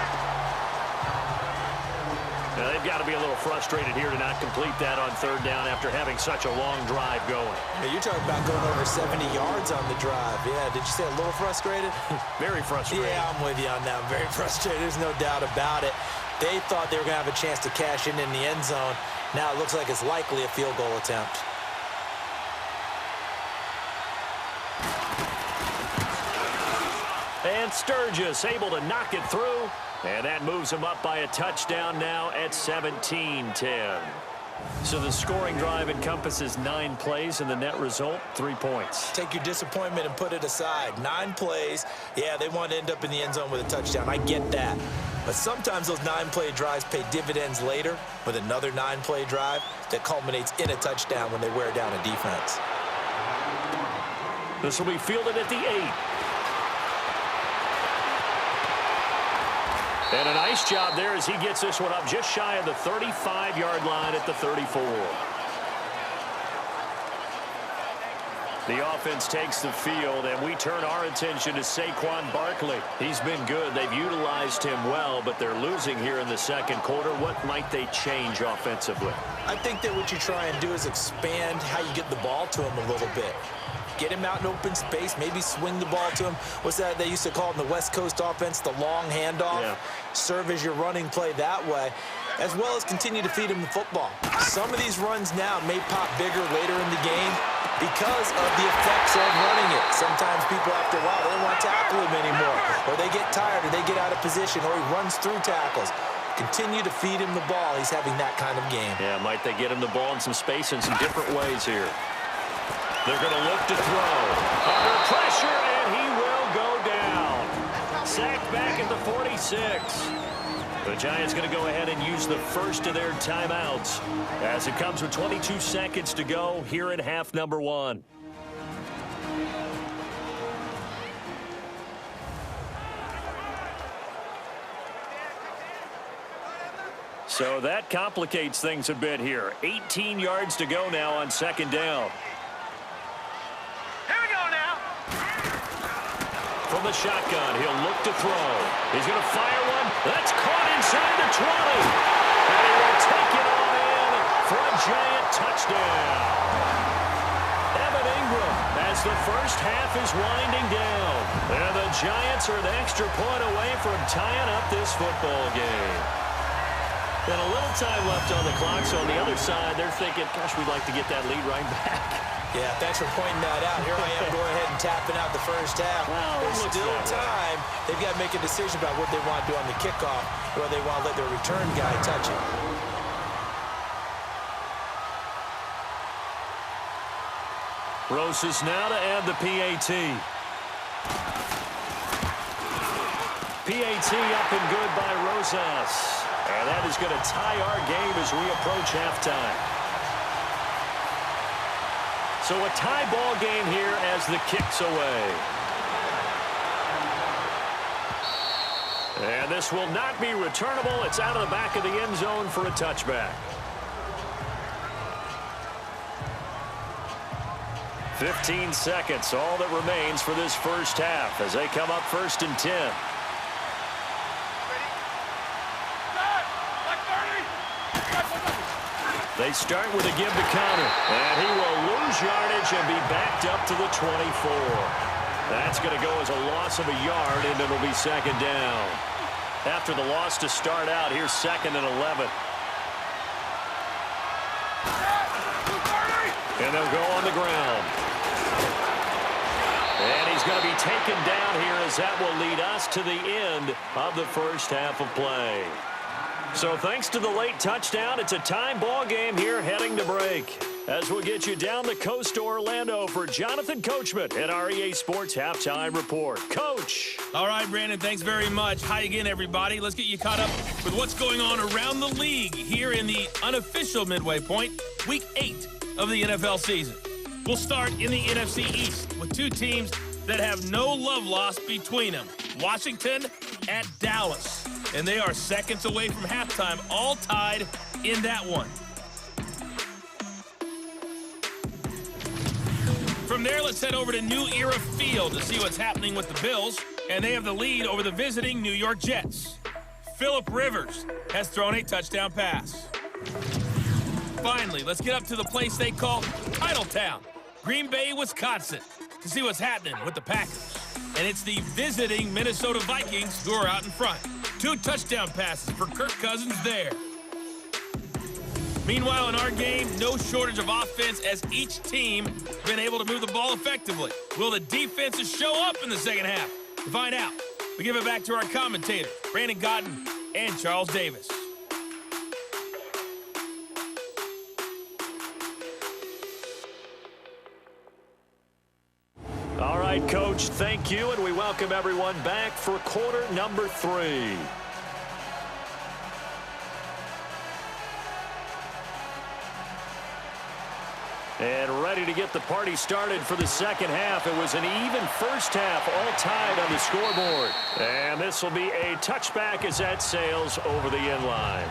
Now, they've got to be a little frustrated here to not complete that on third down after having such a long drive going. Hey, you're talking about going over 70 yards on the drive. Yeah, did you say a little frustrated? Very frustrated. Yeah, I'm with you on that. I'm very frustrated. There's no doubt about it. They thought they were going to have a chance to cash in the end zone. Now it looks like it's likely a field goal attempt. And Sturgis able to knock it through. And that moves him up by a touchdown now at 17-10. So the scoring drive encompasses 9 plays, and the net result, 3 points. Take your disappointment and put it aside. 9 plays. Yeah, they want to end up in the end zone with a touchdown. I get that. But sometimes those 9-play drives pay dividends later with another 9-play drive that culminates in a touchdown when they wear down a defense. This will be fielded at the 8. And a nice job there as he gets this one up just shy of the 35-yard line at the 34. The offense takes the field, and we turn our attention to Saquon Barkley. He's been good. They've utilized him well, but they're losing here in the second quarter. What might they change offensively? I think that what you try and do is expand how you get the ball to him a little bit. Get him out in open space, maybe swing the ball to him. What's that they used to call it in the West Coast offense, the long handoff? Yeah. Serve as your running play that way, as well as continue to feed him the football. Some of these runs now may pop bigger later in the game because of the effects of running it. Sometimes people, after a while, they don't want to tackle him anymore, or they get tired, or they get out of position, or he runs through tackles. Continue to feed him the ball. He's having that kind of game. Yeah, might they get him the ball in some space in some different ways here. They're going to look to throw. Under pressure, and he will go down. Sacked back at the 46. The Giants going to go ahead and use the first of their timeouts as it comes with 22 seconds to go here in half number 1. So that complicates things a bit here. 18 yards to go now on second down. From the shotgun, he'll look to throw. He's going to fire one. That's caught inside the 20. And he will take it on in for a Giant touchdown. Evan Ingram as the first half is winding down. And the Giants are an extra point away from tying up this football game. And a little time left on the clock, so on the other side, they're thinking, gosh, we'd like to get that lead right back. Yeah, thanks for pointing that out. Here I am going ahead and tapping out the first half. Well, there's still time. They've got to make a decision about what they want to do on the kickoff, or they want to let their return guy touch it. Roses now to add the PAT. PAT up and good by Rosas. And that is going to tie our game as we approach halftime. So a tie ball game here as the kick's away. And this will not be returnable. It's out of the back of the end zone for a touchback. 15 seconds, all that remains for this first half as they come up 1st and 10. They start with a give to counter, and he will lose yardage and be backed up to the 24. That's going to go as a loss of a yard, and it'll be second down. After the loss to start out, here's 2nd and 11. And they'll go on the ground. And he's going to be taken down here as that will lead us to the end of the first half of play. So thanks to the late touchdown, it's a time ball game here heading to break. As we'll get you down the coast to Orlando for Jonathan Coachman at our EA Sports Halftime Report. Coach. All right, Brandon, thanks very much. Hi again, everybody. Let's get you caught up with what's going on around the league here in the unofficial midway point, Week 8 of the NFL season. We'll start in the NFC East with two teams that have no love lost between them. Washington at Dallas. And they are seconds away from halftime, all tied in that one. From there, let's head over to New Era Field to see what's happening with the Bills. And they have the lead over the visiting New York Jets. Phillip Rivers has thrown a touchdown pass. Finally, let's get up to the place they call Titletown, Green Bay, Wisconsin, to see what's happening with the Packers. And it's the visiting Minnesota Vikings who are out in front. 2 touchdown passes for Kirk Cousins there. Meanwhile, in our game, no shortage of offense as each team has been able to move the ball effectively. Will the defenses show up in the second half? To find out, we give it back to our commentators, Brandon Gotten and Charles Davis. All right, Coach, thank you, and we welcome everyone back for quarter number 3. And ready to get the party started for the second half. It was an even first half, all tied on the scoreboard. And this will be a touchback as that sails over the end line.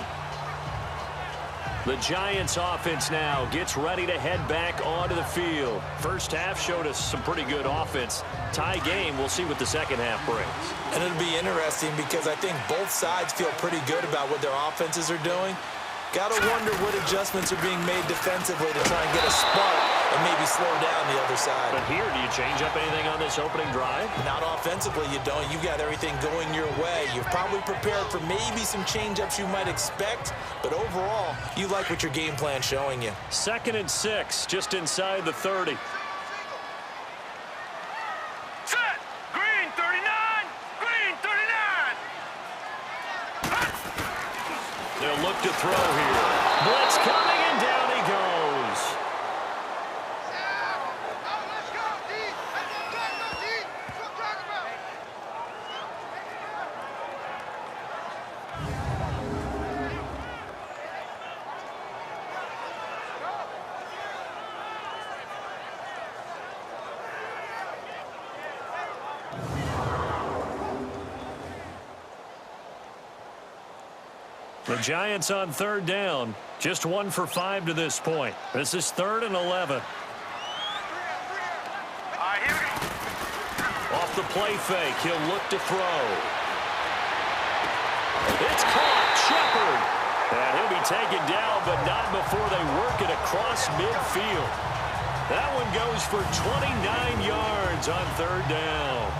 The Giants offense now gets ready to head back onto the field. First half showed us some pretty good offense. Tie game, we'll see what the second half brings. And it'll be interesting because I think both sides feel pretty good about what their offenses are doing. Got to wonder what adjustments are being made defensively to try and get a spark and maybe slow down the other side. But here, do you change up anything on this opening drive? Not offensively, you don't. You got everything going your way. You've probably prepared for maybe some change-ups you might expect, but overall, you like what your game plan's showing you. 2nd and 6, just inside the 30. Set! Green 39! Green 39! They'll look to throw here. Blitz coming, and down he goes. Let's go, D. That's what I'm talking about, D. That's what I'm talking about. The Giants on 3rd down. Just 1 for 5 to this point. This is 3rd and 11. Off the play fake, he'll look to throw. It's caught, Shepard. And he'll be taken down, but not before they work it across midfield. That one goes for 29 yards on 3rd down.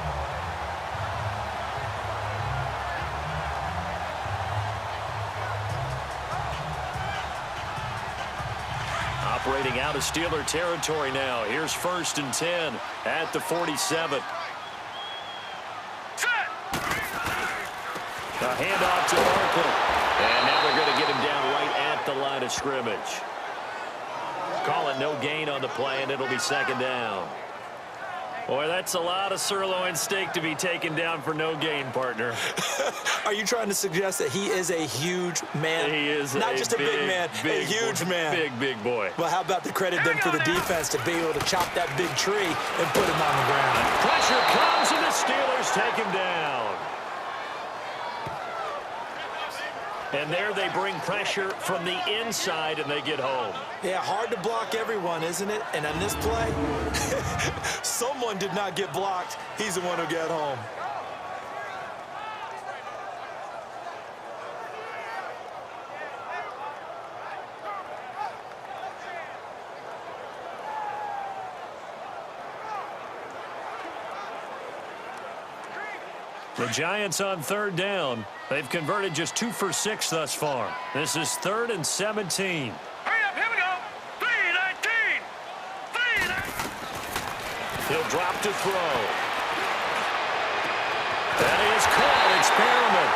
Operating out of Steeler territory now. Here's 1st and 10 at the 47. A handoff to Barkley. And now they're going to get him down right at the line of scrimmage. Call it no gain on the play, and it'll be 2nd down. Boy, that's a lot of sirloin steak to be taken down for no gain, partner. Are you trying to suggest that he is a huge man? He is not just a big man, a huge man. Big boy. Well, how about the credit then for the defense to be able to chop that big tree and put him on the ground? Pressure comes, and the Steelers take him down. And there they bring pressure from the inside, and they get home. Yeah, hard to block everyone, isn't it? And on this play, someone did not get blocked. He's the one who got home. The Giants on 3rd down. They've converted just 2 for 6 thus far. This is 3rd and 17. Hurry up, here we go. 3-19. 3-19. He'll drop to throw. That is caught. It's Perriman.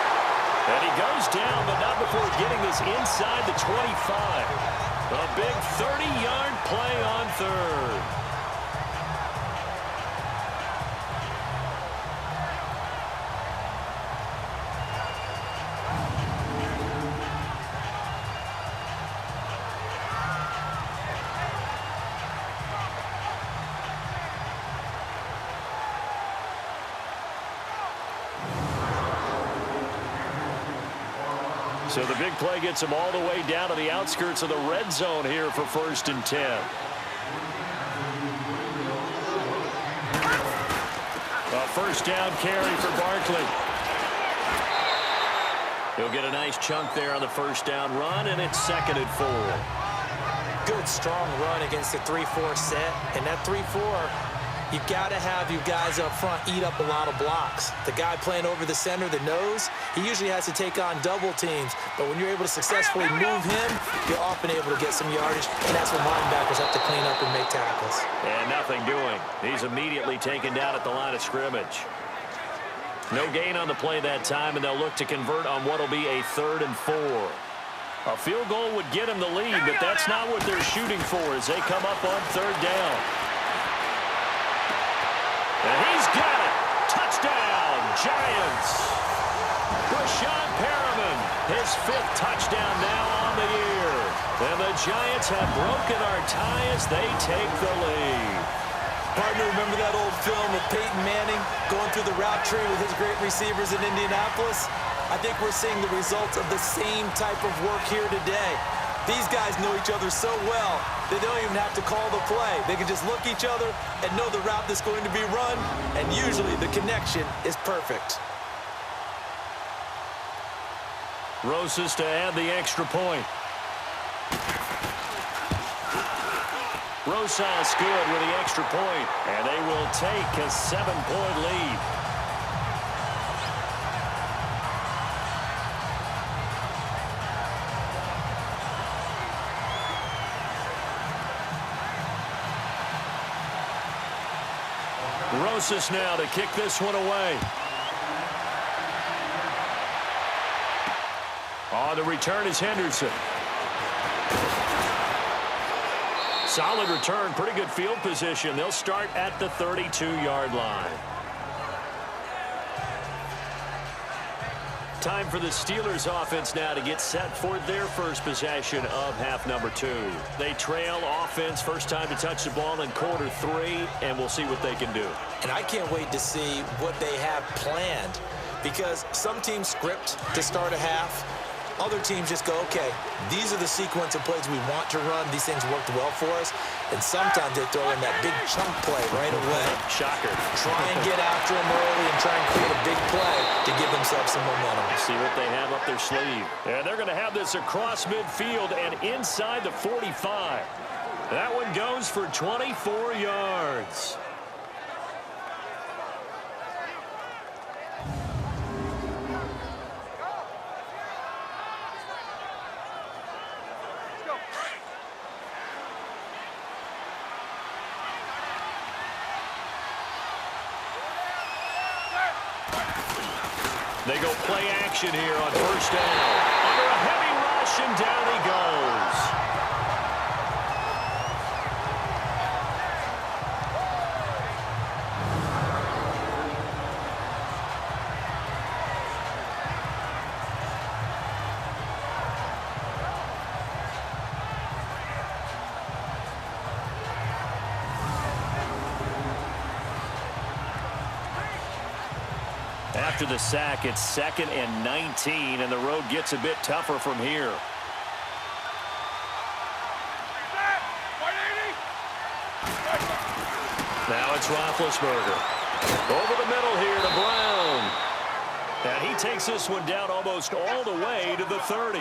And he goes down, but not before getting this inside the 25. A big 30-yard play on third. So the big play gets him all the way down to the outskirts of the red zone here for 1st and 10. A first down carry for Barkley. He'll get a nice chunk there on the first down run, and it's 2nd and 4. Good, strong run against the 3-4 set. And that 3-4, you've got to have you guys up front eat up a lot of blocks. The guy playing over the center, the nose, he usually has to take on double teams. But when you're able to successfully move him, you're often able to get some yardage. And that's when linebackers have to clean up and make tackles. And nothing doing. He's immediately taken down at the line of scrimmage. No gain on the play that time, and they'll look to convert on what will be a 3rd and 4. A field goal would get him the lead, but that's not what they're shooting for as they come up on 3rd down. And he's got it. Touchdown, Giants. Rashawn Perriman, his 5th touchdown now on the year. And the Giants have broken our tie as they take the lead. Partner, remember that old film with Peyton Manning going through the route tree with his great receivers in Indianapolis? I think we're seeing the results of the same type of work here today. These guys know each other so well, they don't even have to call the play. They can just look each other and know the route that's going to be run, and usually the connection is perfect. Rosas to add the extra point. Rosas good with the extra point, and they will take a 7-point lead. Rosas now to kick this one away. On the return is Henderson. Solid return, pretty good field position. They'll start at the 32-yard line. Time for the Steelers offense now to get set for their first possession of half number 2. They trail offense, first time to touch the ball in quarter 3, and we'll see what they can do. And I can't wait to see what they have planned, because some teams script to start a half. Other teams just go, okay, these are the sequence of plays we want to run. These things worked well for us. And sometimes they throw in that big chunk play right away. Shocker. Try and get after them early and try and create a big play to give themselves some momentum. See what they have up their sleeve. And they're going to have this across midfield and inside the 45. That one goes for 24 yards. They go play action here on first down. Under a heavy rush, and down he goes. After the sack, it's 2nd and 19, and the road gets a bit tougher from here. Now it's Roethlisberger. Over the middle here to Brown. And he takes this one down almost all the way to the 30.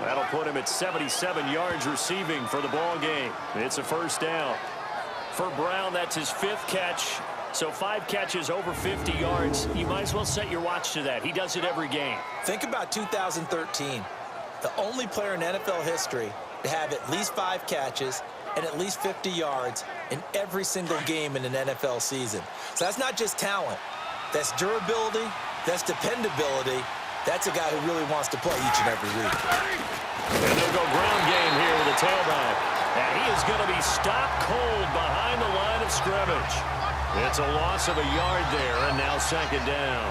That'll put him at 77 yards receiving for the ball game. It's a first down. For Brown, that's his 5th catch. So 5 catches over 50 yards. You might as well set your watch to that. He does it every game. Think about 2013. The only player in NFL history to have at least 5 catches and at least 50 yards in every single game in an NFL season. So that's not just talent. That's durability. That's dependability. That's a guy who really wants to play each and every week. And they'll go ground game here with a tailback. And he is going to be stopped cold behind the line of scrimmage. It's a loss of a yard there, and now second down.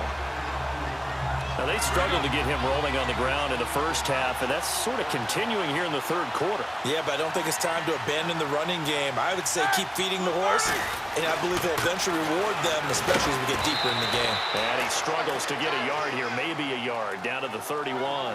Now, they struggled to get him rolling on the ground in the first half, and that's sort of continuing here in the third quarter. Yeah, but I don't think it's time to abandon the running game. I would say keep feeding the horse, and I believe he'll eventually reward them, especially as we get deeper in the game. And he struggles to get a yard here, maybe a yard, down to the 31.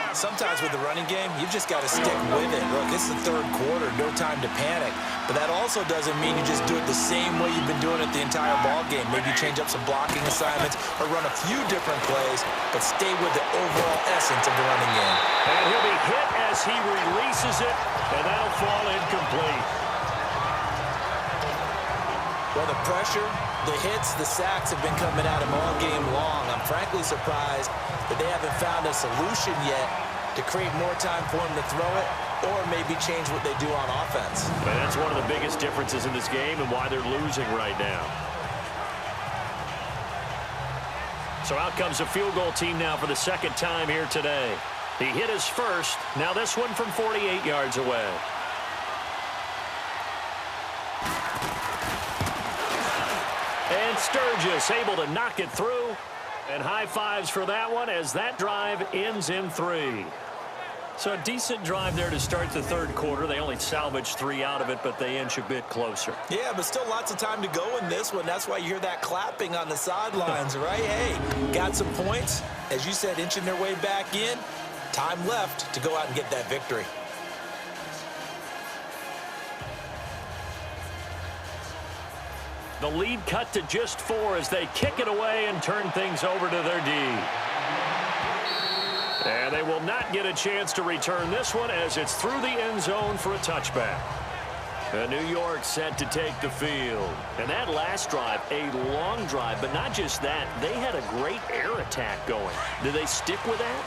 Sometimes with the running game, you've just got to stick with it. Look, it's the third quarter, no time to panic. But that also doesn't mean you just do it the same way you've been doing it the entire ball game. Maybe change up some blocking assignments or run a few different plays, but stay with the overall essence of the running game. And he'll be hit as he releases it, and that'll fall incomplete. Well, the pressure, the hits, the sacks have been coming at him all game long. I'm frankly surprised that they haven't found a solution yet to create more time for him to throw it or maybe change what they do on offense. But that's one of the biggest differences in this game and why they're losing right now. So out comes a field goal team now for the second time here today. He hit his first. Now this one from 48 yards away. And Sturgis able to knock it through. And high fives for that one as that drive ends in 3. So a decent drive there to start the third quarter. They only salvaged 3 out of it, but they inch a bit closer. Yeah, but still lots of time to go in this one. That's why you hear that clapping on the sidelines, right? Hey, got some points. As you said, inching their way back in. Time left to go out and get that victory. The lead cut to just 4 as they kick it away and turn things over to their D. And they will not get a chance to return this one as it's through the end zone for a touchback. New York set to take the field. And that last drive, a long drive, but not just that. They had a great air attack going. Did they stick with that?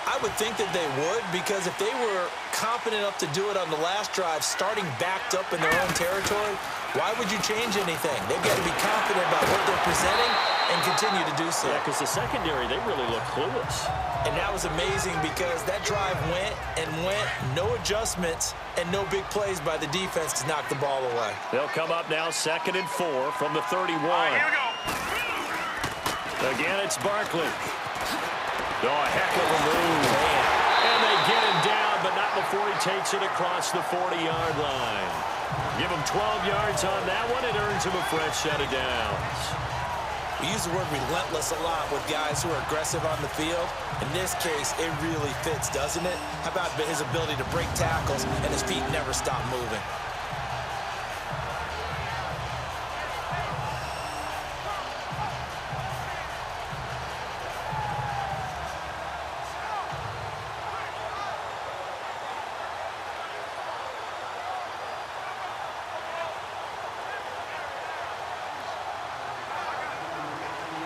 I would think that they would, because if they were confident enough to do it on the last drive, starting backed up in their own territory, why would you change anything? They've got to be confident about what they're presenting and continue to do so. Yeah, because the secondary, they really look clueless. And that was amazing because that drive went and went, no adjustments, and no big plays by the defense to knock the ball away. They'll come up now 2nd and 4 from the 31. All right, here we go. Again, it's Barkley. Oh, a heck of a move. And they get him down, but not before he takes it across the 40-yard line. Give him 12 yards on that one. It earns him a fresh set of downs. We use the word relentless a lot with guys who are aggressive on the field. In this case, it really fits, doesn't it? How about his ability to break tackles and his feet never stop moving?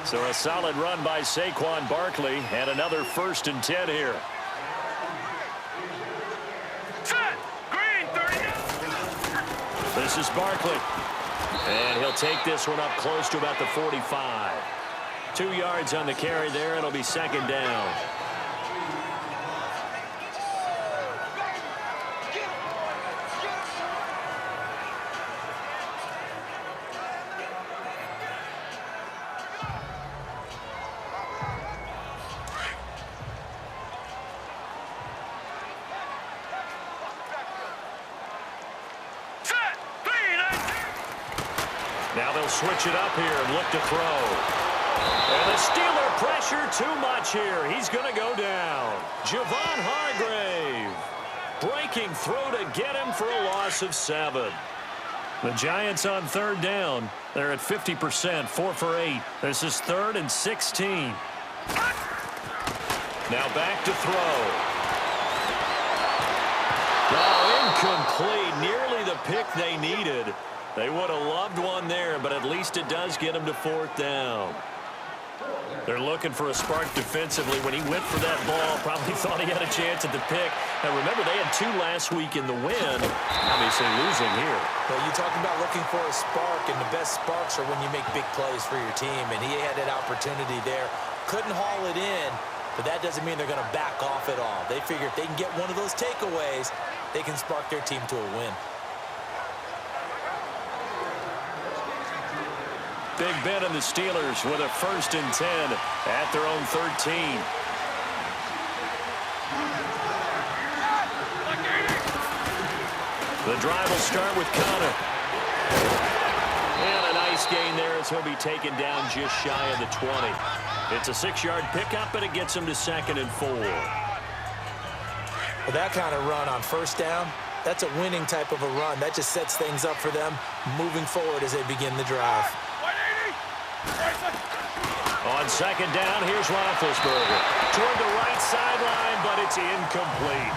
So a solid run by Saquon Barkley and another 1st and 10 here. Set. Green, 30. This is Barkley. And he'll take this one up close to about the 45. 2 yards on the carry there. It'll be 2nd down. Now they'll switch it up here and look to throw. And the Steeler pressure too much here. He's going to go down. Javon Hargrave breaking through to get him for a loss of 7. The Giants on 3rd down. They're at 50%, 4 for 8. This is 3rd and 16. Now back to throw. Oh, incomplete. Nearly the pick they needed. They would have loved one there, but at least it does get them to 4th down. They're looking for a spark defensively. When he went for that ball, probably thought he had a chance at the pick. Now, remember, they had 2 last week in the win. Obviously losing here. Well, you talk about looking for a spark, and the best sparks are when you make big plays for your team, and he had that opportunity there. Couldn't haul it in, but that doesn't mean they're going to back off at all. They figure if they can get one of those takeaways, they can spark their team to a win. Big Ben and the Steelers with a 1st and 10 at their own 13. The drive will start with Connor. And a nice gain there as he'll be taken down just shy of the 20. It's a 6-yard pickup, but it gets him to 2nd and 4. Well, that kind of run on 1st down, that's a winning type of a run. That just sets things up for them moving forward as they begin the drive. On 2nd down, here's Roethlisberger. Toward the right sideline, but it's incomplete.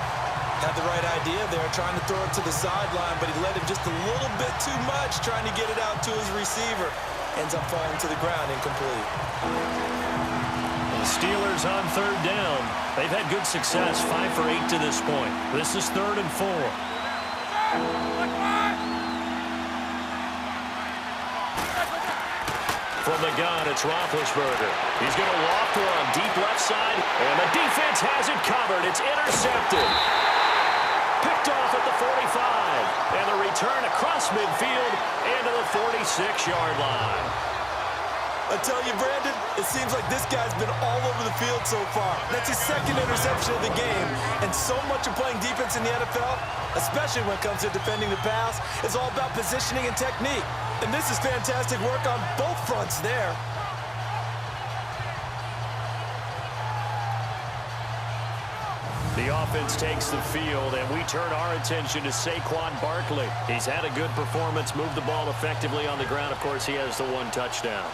Had the right idea there, trying to throw it to the sideline, but he led him just a little bit too much, trying to get it out to his receiver. Ends up falling to the ground, incomplete. The Steelers on 3rd down. They've had good success, 5 for 8 to this point. This is 3rd and 4. From the gun, it's Roethlisberger. He's going to walk to her on deep left side, and the defense has it covered. It's intercepted. Picked off at the 45, and the return across midfield into the 46-yard line. I tell you, Brandon, it seems like this guy's been all over the field so far. That's his 2nd interception of the game, and so much of playing defense in the NFL, especially when it comes to defending the pass, is all about positioning and technique. And this is fantastic work on both fronts there. The offense takes the field, and we turn our attention to Saquon Barkley. He's had a good performance, moved the ball effectively on the ground. Of course, he has the 1 touchdown.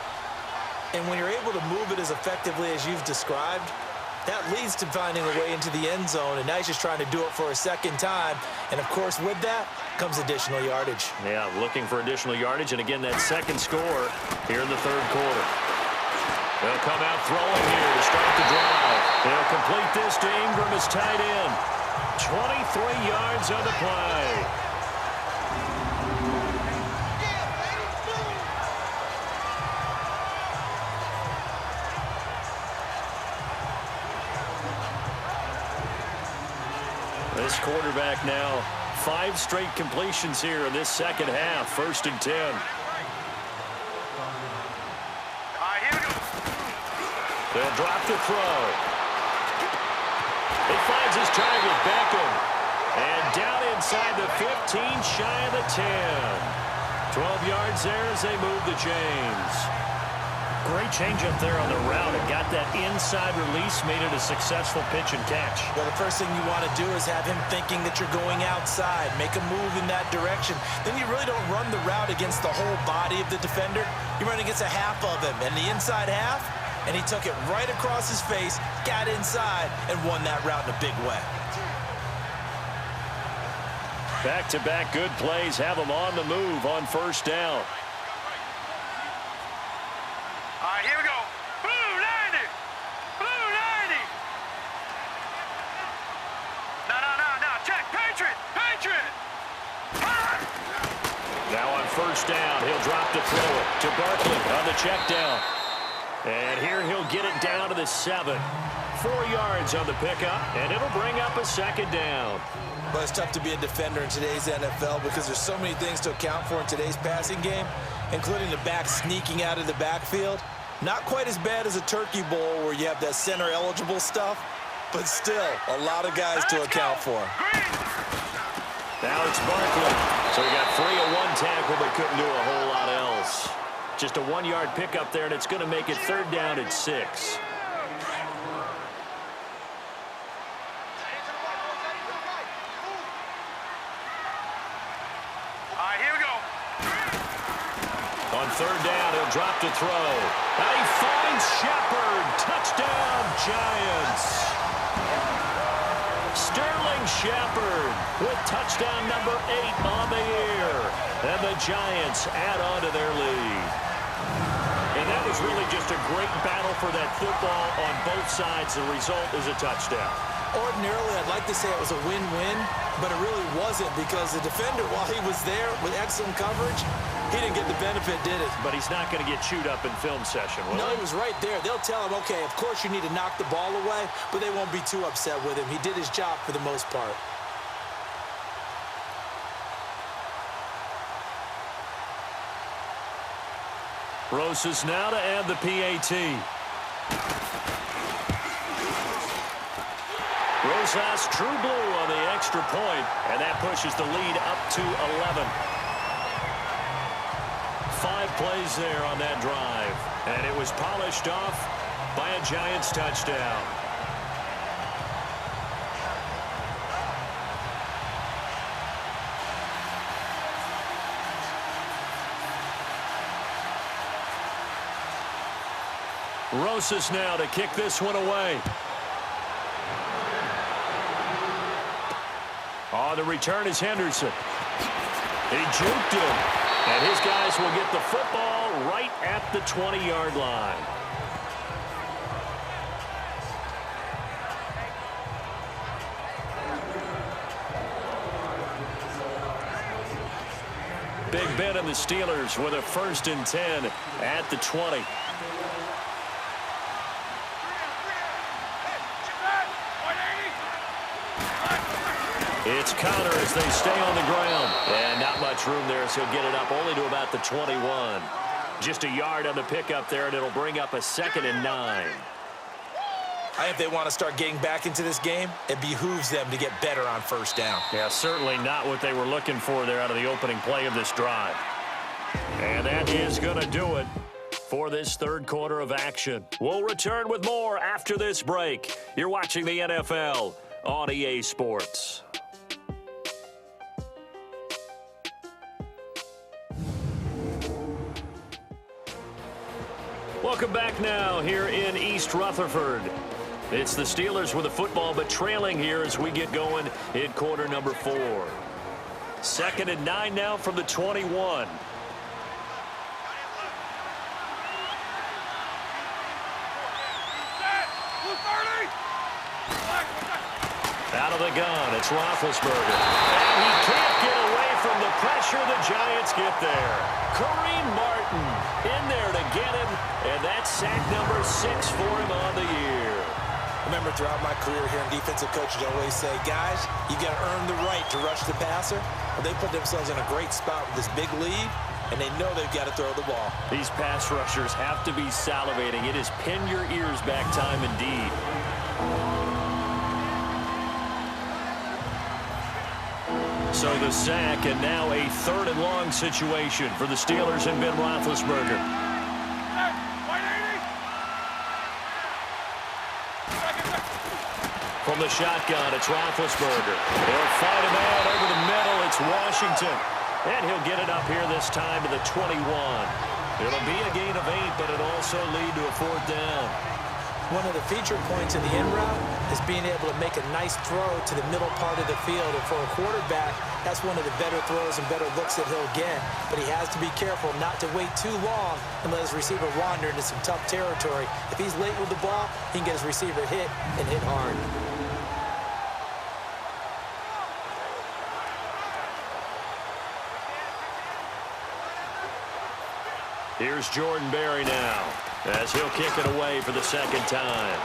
And when you're able to move it as effectively as you've described, that leads to finding a way into the end zone, and now he's just trying to do it for a 2nd time. And, of course, with that comes additional yardage. Yeah, looking for additional yardage, and again, that 2nd score here in the 3rd quarter. They'll come out throwing here to start the drive. They'll complete this to Ingram as tight end. 23 yards on the play. This quarterback now, 5 straight completions here in this 2nd half. 1st and 10. They'll drop the throw. He finds his target, Beckham. And down inside the 15, shy of the 10. 12 yards there as they move the chains. Great change up there on the route. It got that inside release, made it a successful pitch and catch. Well, the first thing you want to do is have him thinking that you're going outside, make a move in that direction. Then you really don't run the route against the whole body of the defender. You run against a half of him, and the inside half, and he took it right across his face, got inside, and won that route in a big way. Back-to-back good plays have him on the move on 1st down. All right, here we go. Blue 90. Blue 90. No. Check. Patriot. Patriot. Now on 1st down, he'll drop to throw it to Barkley on the check down. And here he'll get it down to the 7. 4 yards on the pickup, and it'll bring up a 2nd down. But it's tough to be a defender in today's NFL because there's so many things to account for in today's passing game, including the back sneaking out of the backfield. Not quite as bad as a turkey bowl where you have that center-eligible stuff, but still a lot of guys to account for. Now it's Barkley. So he got 3 on 1 tackle, but couldn't do a whole lot else. Just a 1-yard pickup there, and it's going to make it 3rd down at 6. On 3rd down, he'll drop to throw. And he finds Shepard. Touchdown, Giants. Sterling Shepard with touchdown number 8 on the year. And the Giants add on to their lead. And that was really just a great battle for that football on both sides. The result is a touchdown. Ordinarily, I'd like to say it was a win-win, but it really wasn't because the defender, while he was there with excellent coverage, he didn't get the benefit, did it? But he's not going to get chewed up in film session, will No, he? he was right there. They'll tell him, okay, of course you need to knock the ball away, but they won't be too upset with him. He did his job for the most part. Rosas now to add the PAT. Rosas true blue on the extra point, and that pushes the lead up to 11. 5 plays there on that drive, and it was polished off by a Giants touchdown. Rosas now to kick this one away. On the return is Henderson. He juked him, and his guys will get the football right at the 20-yard line. Big Ben and the Steelers with a 1st and 10 at the 20. It's Connor as they stay on the ground. And not much room there, so he'll get it up only to about the 21. Just a yard on the pickup there, and it'll bring up a 2nd and 9. I think if they want to start getting back into this game, it behooves them to get better on 1st down. Yeah, certainly not what they were looking for there out of the opening play of this drive. And that is going to do it for this 3rd quarter of action. We'll return with more after this break. You're watching the NFL on EA Sports. Welcome back now here in East Rutherford. It's the Steelers with the football, but trailing here as we get going in quarter number 4. 2nd and 9 now from the 21. Out of the gun, it's Roethlisberger. And he can't get away from the pressure. The Giants get there. Kareem Martin in there to get him, and that's sack number 6 for him on the year. Remember, throughout my career here in defensive coaches, I always say, guys, you got to earn the right to rush the passer. Well, they put themselves in a great spot with this big lead, and they know they've got to throw the ball. These pass rushers have to be salivating. It is pin your ears back time indeed. So the sack, and now a 3rd and long situation for the Steelers and Ben Roethlisberger. From the shotgun, it's Roethlisberger. They'll fight him out over the middle. It's Washington. And he'll get it up here this time to the 21. It'll be a gain of 8, but it'll also lead to a 4th down. One of the feature points in the in route is being able to make a nice throw to the middle part of the field. And for a quarterback, that's one of the better throws and better looks that he'll get. But he has to be careful not to wait too long and let his receiver wander into some tough territory. If he's late with the ball, he can get his receiver hit and hit hard. Here's Jordan Berry now, as he'll kick it away for the 2nd time.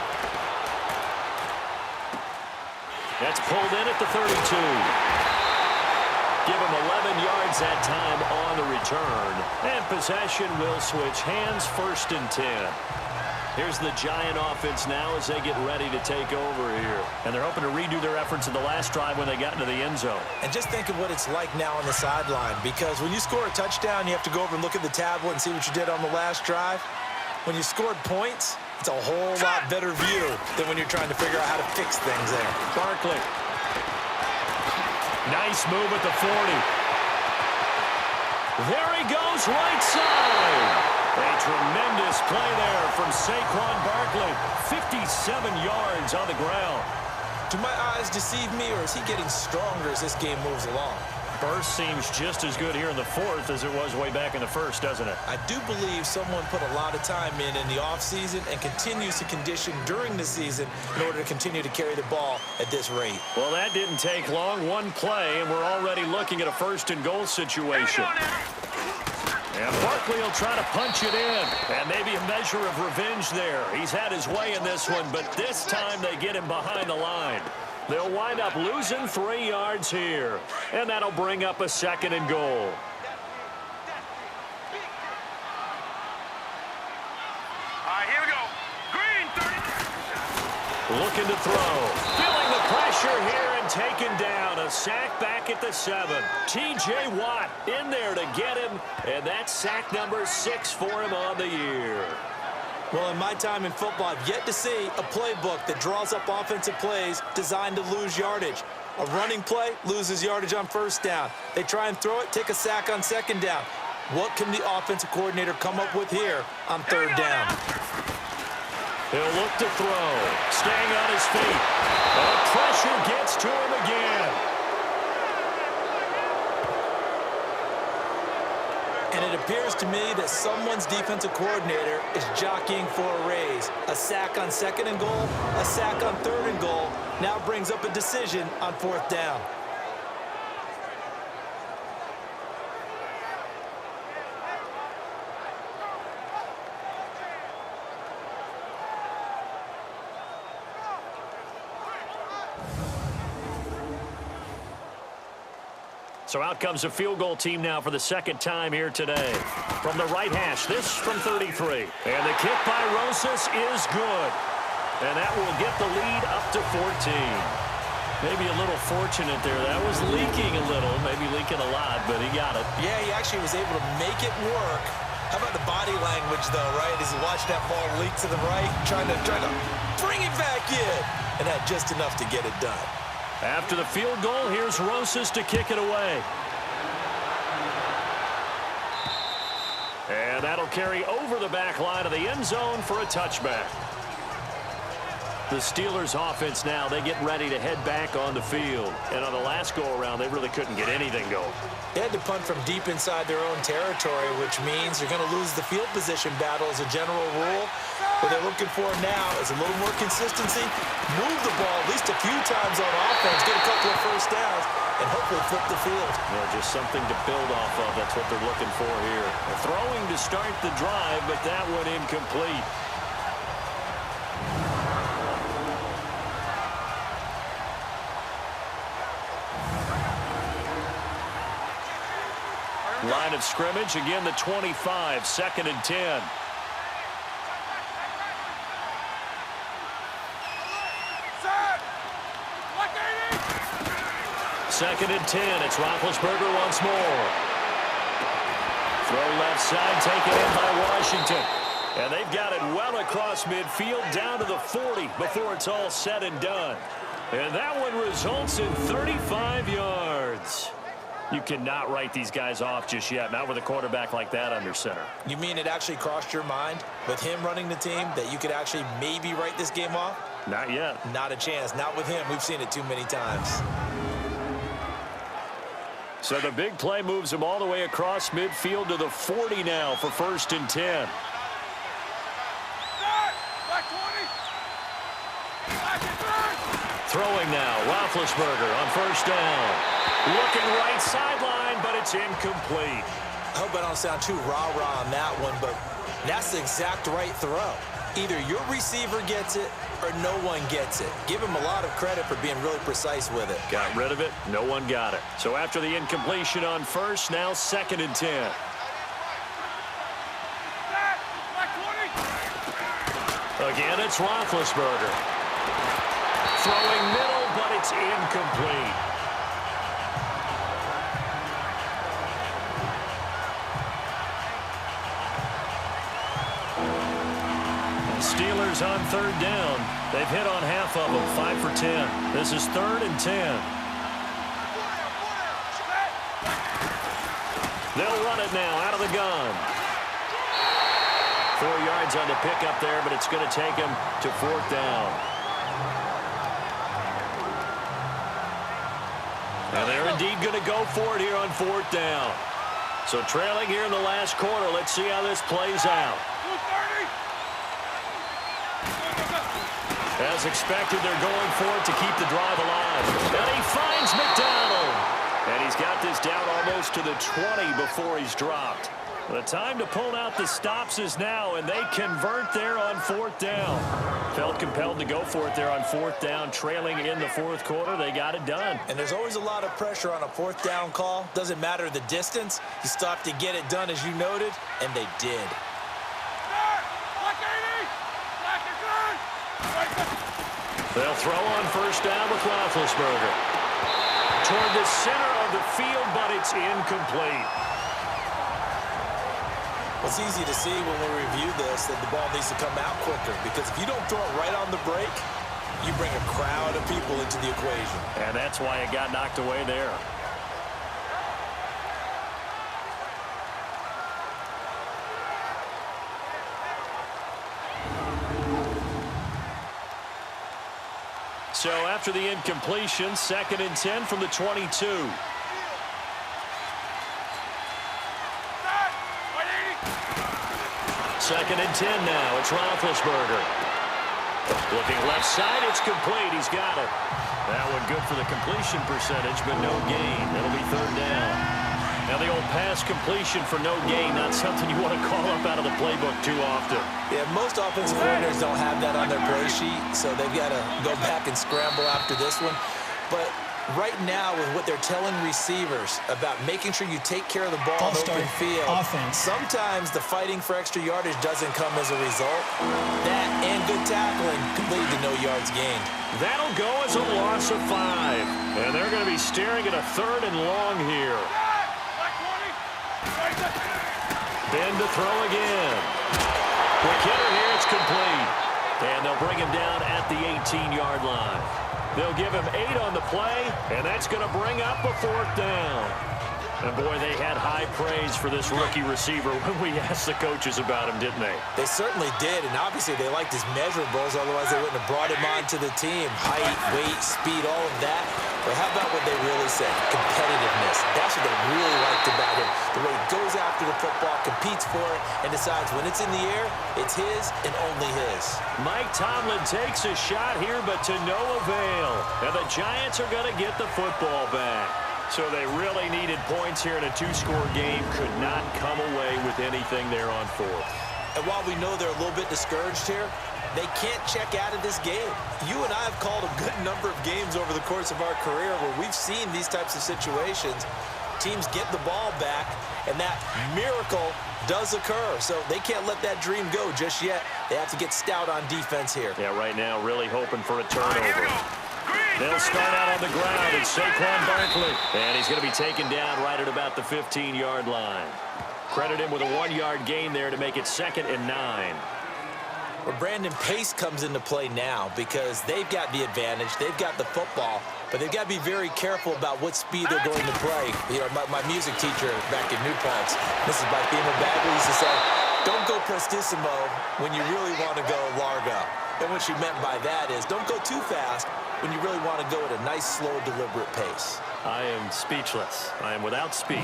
That's pulled in at the 32. Give him 11 yards that time on the return. And possession will switch hands, 1st and 10. Here's the Giant offense now as they get ready to take over here. And they're hoping to redo their efforts in the last drive when they got into the end zone. And just think of what it's like now on the sideline, because when you score a touchdown, you have to go over and look at the tablet and see what you did on the last drive. When you scored points, it's a whole lot better view than when you're trying to figure out how to fix things there. Barkley. Nice move at the 40. There he goes, right side. A tremendous play there from Saquon Barkley. 57 yards on the ground. Do my eyes deceive me, or is he getting stronger as this game moves along? burst seems just as good here in the fourth as it was way back in the first, doesn't it? I do believe someone put a lot of time in the offseason and continues to condition during the season in order to continue to carry the ball at this rate. Well, that didn't take long. One play, and we're already looking at a first-and-goal situation. And Barkley will try to punch it in. And maybe a measure of revenge there. He's had his way in this one, but this time they get him behind the line. They'll wind up losing 3 yards here. And that'll bring up a second and goal. All right, here we go. Green, 30. Looking to throw. Feeling the pressure here and taken down. A sack back at the 7. T.J. Watt in there to get him. And that's sack number 6 for him on the year. Well, in my time in football, I've yet to see a playbook that draws up offensive plays designed to lose yardage. A running play loses yardage on first down. They try and throw it, take a sack on second down. What can the offensive coordinator come up with here on third down? He'll look to throw. Staying on his feet. And pressure gets to him again. And it appears to me that someone's defensive coordinator is jockeying for a raise. A sack on second and goal, a sack on third and goal, now brings up a decision on fourth down. So out comes a field goal team now for the second time here today. From the right hash, this from 33. And the kick by Rosas is good. And that will get the lead up to 14. Maybe a little fortunate there. That was leaking a little, maybe leaking a lot, but he got it. Yeah, he actually was able to make it work. How about the body language, though, right? As he watched that ball leak to the right, trying to bring it back in. And had just enough to get it done. After the field goal, here's Rosas to kick it away. And that'll carry over the back line of the end zone for a touchback. The Steelers offense now, they get ready to head back on the field. And on the last go-around, they really couldn't get anything going. They had to punt from deep inside their own territory, which means they're going to lose the field position battle as a general rule. What they're looking for now is a little more consistency, move the ball at least a few times on offense, get a couple of first downs, and hopefully flip the field. Yeah, just something to build off of. That's what they're looking for here. They're throwing to start the drive, but that one incomplete. Line of scrimmage, again the 25, 2nd and 10. Second and 10. It's Roethlisberger once more. Throw left side, taken in by Washington. And they've got it well across midfield down to the 40 before it's all said and done. And that one results in 35 yards. You cannot write these guys off just yet, not with a quarterback like that under center. You mean it actually crossed your mind with him running the team that you could actually maybe write this game off? Not yet. Not a chance. Not with him. We've seen it too many times. So the big play moves him all the way across midfield to the 40 now for 1st and 10. Throwing now, Roethlisberger on 1st down. Looking right sideline, but it's incomplete. I hope I don't sound too rah-rah on that one, but that's the exact right throw. Either your receiver gets it or no one gets it. Give him a lot of credit for being really precise with it. Got rid of it. No one got it. So after the incompletion on 1st, now 2nd and 10. Again, it's Roethlisberger. Throwing middle, but it's incomplete. Steelers on 3rd down. They've hit on half of them, 5 for 10. This is 3rd and 10. They'll run it now out of the gun. 4 yards on the pickup there, but it's going to take him to 4th down. And they're indeed going to go for it here on 4th down. So trailing here in the last quarter. Let's see how this plays out. As expected, they're going for it to keep the drive alive. And he finds McDonald. And he's got this down almost to the 20 before he's dropped. The time to pull out the stops is now, and they convert there on 4th down. Felt compelled to go for it there on 4th down, trailing in the 4th quarter. They got it done. And there's always a lot of pressure on a 4th down call. Doesn't matter the distance. You still have to get it done, as you noted, and they did. They'll throw on 1st down with Roethlisberger. Toward the center of the field, but it's incomplete. Well, it's easy to see when we review this that the ball needs to come out quicker, because if you don't throw it right on the break, you bring a crowd of people into the equation. And that's why it got knocked away there. So after the incompletion, 2nd and 10 from the 22. 2nd and 10 now. It's Roethlisberger. Looking left side. It's complete. He's got it. That one good for the completion percentage, but no gain. It'll be 3rd down. Now the old pass completion for no gain, not something you want to call up out of the playbook too often. Yeah, most offensive coordinators don't have that on their play sheet, so they've got to go back and scramble after this one. But right now, with what they're telling receivers about making sure you take care of the ball in open field, sometimes the fighting for extra yardage doesn't come as a result. That and good tackling could lead to no yards gained. That'll go as a loss of 5. And they're going to be staring at a 3rd and long here. Then to throw again. Quick hitter here, it's complete. And they'll bring him down at the 18-yard line. They'll give him 8 on the play, and that's going to bring up a 4th down. And, boy, they had high praise for this rookie receiver when we asked the coaches about him, didn't they? They certainly did, and obviously they liked his measurables, otherwise they wouldn't have brought him onto the team. Height, weight, speed, all of that. But how about what they really said? Competitiveness. That's what they really liked about him. The way he goes after the football, competes for it, and decides when it's in the air, it's his and only his. Mike Tomlin takes a shot here, but to no avail. And the Giants are going to get the football back. So they really needed points here in a 2-score game. Could not come away with anything there on 4th. And while we know they're a little bit discouraged here, they can't check out of this game. You and I have called a good number of games over the course of our career where we've seen these types of situations. Teams get the ball back, and that miracle does occur. So they can't let that dream go just yet. They have to get stout on defense here. Yeah, right now really hoping for a turnover. They'll start out on the ground. It's Saquon Barkley. And he's going to be taken down right at about the 15-yard line. Credit him with a 1-yard gain there to make it 2nd and 9. Well, Brandon, pace comes into play now because they've got the advantage. They've got the football, but they've got to be very careful about what speed they're going to play. You know, my music teacher back in New Paltz, Mrs. Bythema Bagley, used to say, don't go prestissimo when you really want to go largo. And what she meant by that is don't go too fast when you really want to go at a nice, slow, deliberate pace. I am speechless. I am without speech.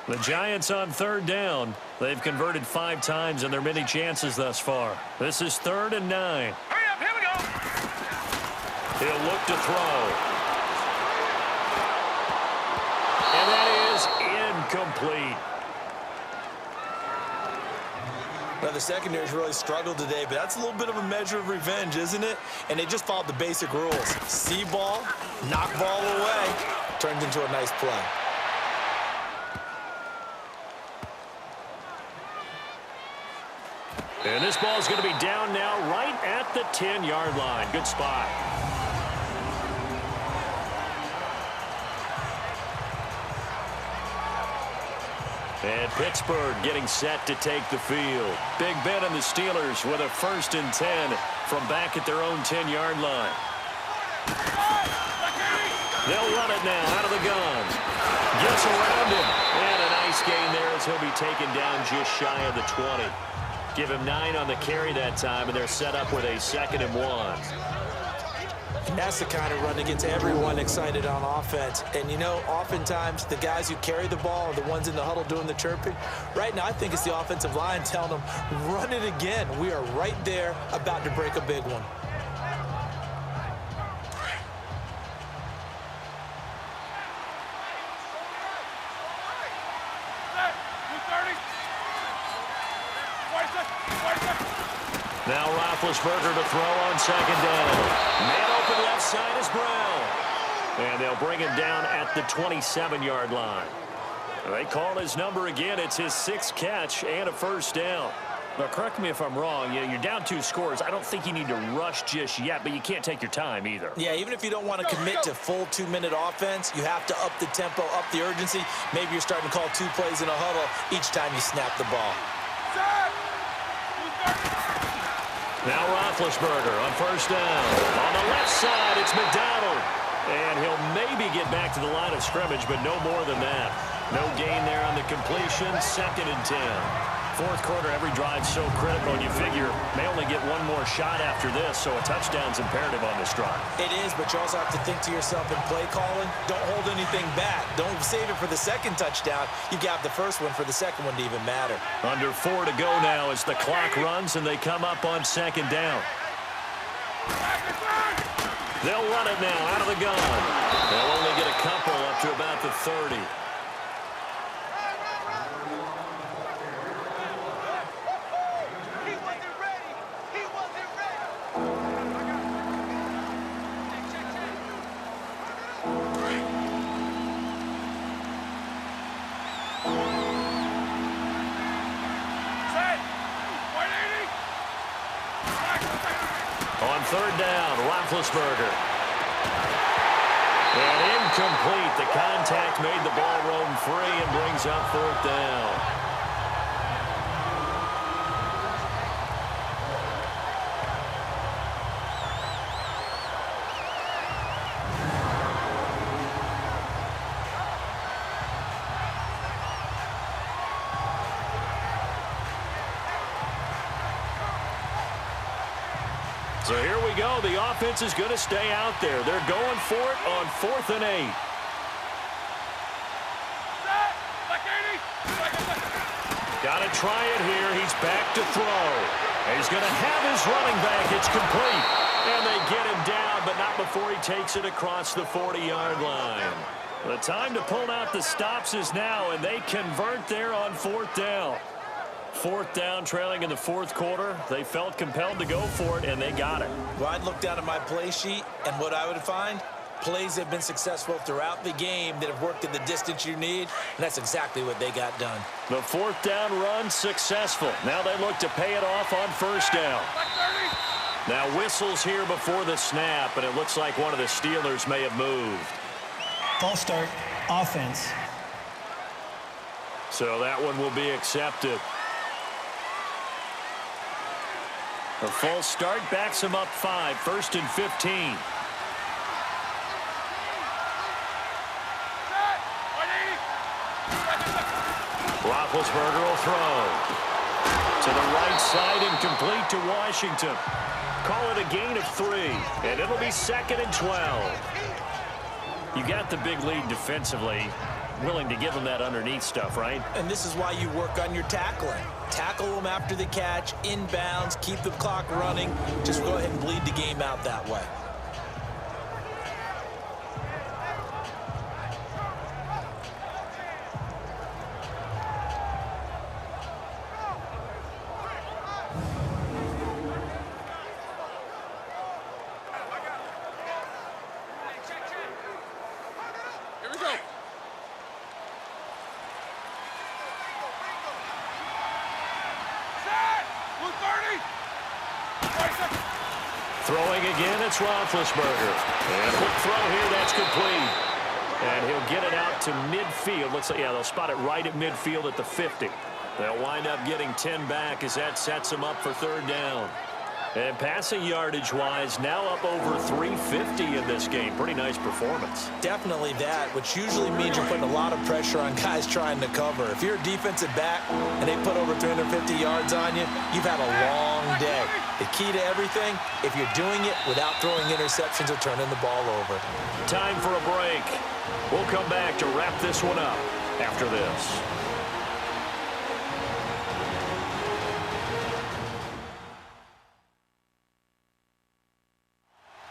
The Giants on 3rd down. They've converted 5 times in their many chances thus far. This is 3rd and 9. Hurry up, here we go. He'll look to throw. And that is incomplete. Now, the secondary's really struggled today, but that's a little bit of a measure of revenge, isn't it? And they just followed the basic rules. See ball, knock ball away, turns into a nice play. And this ball is going to be down now right at the 10-yard line. Good spot. And Pittsburgh getting set to take the field. Big Ben and the Steelers with a 1st and 10 from back at their own 10-yard line. They'll run it now out of the gun. Gets around him. And a nice gain there as he'll be taken down just shy of the 20. Give him 9 on the carry that time, and they're set up with a 2nd and 1. And that's the kind of run that gets everyone excited on offense. And, you know, oftentimes the guys who carry the ball are the ones in the huddle doing the chirping. Right now, I think it's the offensive line telling them, run it again. We are right there about to break a big one. Now Roethlisberger to throw on 2nd down. Man open left side is Brown. And they'll bring him down at the 27-yard line. They call his number again. It's his 6th catch and a 1st down. Now, correct me if I'm wrong. You're down 2 scores. I don't think you need to rush just yet, but you can't take your time either. Yeah, even if you don't want to commit to full 2-minute offense, you have to up the tempo, up the urgency. Maybe you're starting to call 2 plays in a huddle each time you snap the ball. Now Roethlisberger on 1st down. On the left side, it's McDonald. And he'll maybe get back to the line of scrimmage, but no more than that. No gain there on the completion. 2nd and 10. 4th quarter, every drive's so critical, and you figure may only get 1 more shot after this, so a touchdown's imperative on this drive. It is, but you also have to think to yourself in play calling, don't hold anything back. Don't save it for the 2nd touchdown. You got the 1st one for the 2nd one to even matter. Under 4 to go now as the clock runs, and they come up on 2nd down. They'll run it now out of the gun. They'll only get a couple up to about the 30. On 3rd down, Roethlisberger. And incomplete. The contact made the ball roam free and brings up 4th down. So here we go. The offense is going to stay out there. They're going for it on 4th and 8. Got to try it here. He's back to throw. He's going to have his running back. It's complete. And they get him down, but not before he takes it across the 40-yard line. The time to pull out the stops is now, and they convert there on 4th down. 4th down, trailing in the 4th quarter. They felt compelled to go for it, and they got it. Well, I'd look down at my play sheet, and what I would find, plays have been successful throughout the game that have worked in the distance you need, and that's exactly what they got done. The 4th down run successful. Now they look to pay it off on 1st down. Now whistles here before the snap, and it looks like one of the Steelers may have moved. False start, offense. So that one will be accepted. A false start backs him up 5, 1st and 15. Roethlisberger will throw. To the right side, incomplete to Washington. Call it a gain of 3, and it'll be 2nd and 12. You got the big lead defensively. Willing to give them that underneath stuff, right? And this is why you work on your tackling. Tackle them after the catch, inbounds, keep the clock running. Just go ahead and bleed the game out that way. Throwing again, it's Roethlisberger. And a quick throw here, that's complete. And he'll get it out to midfield. Let's say, yeah, they'll spot it right at midfield at the 50. They'll wind up getting 10 back as that sets them up for third down. And passing yardage-wise, now up over 350 in this game. Pretty nice performance. Definitely that, which usually means you're putting a lot of pressure on guys trying to cover. If you're a defensive back and they put over 350 yards on you, you've had a long day. The key to everything, if you're doing it without throwing interceptions or turning the ball over. Time for a break. We'll come back to wrap this one up after this.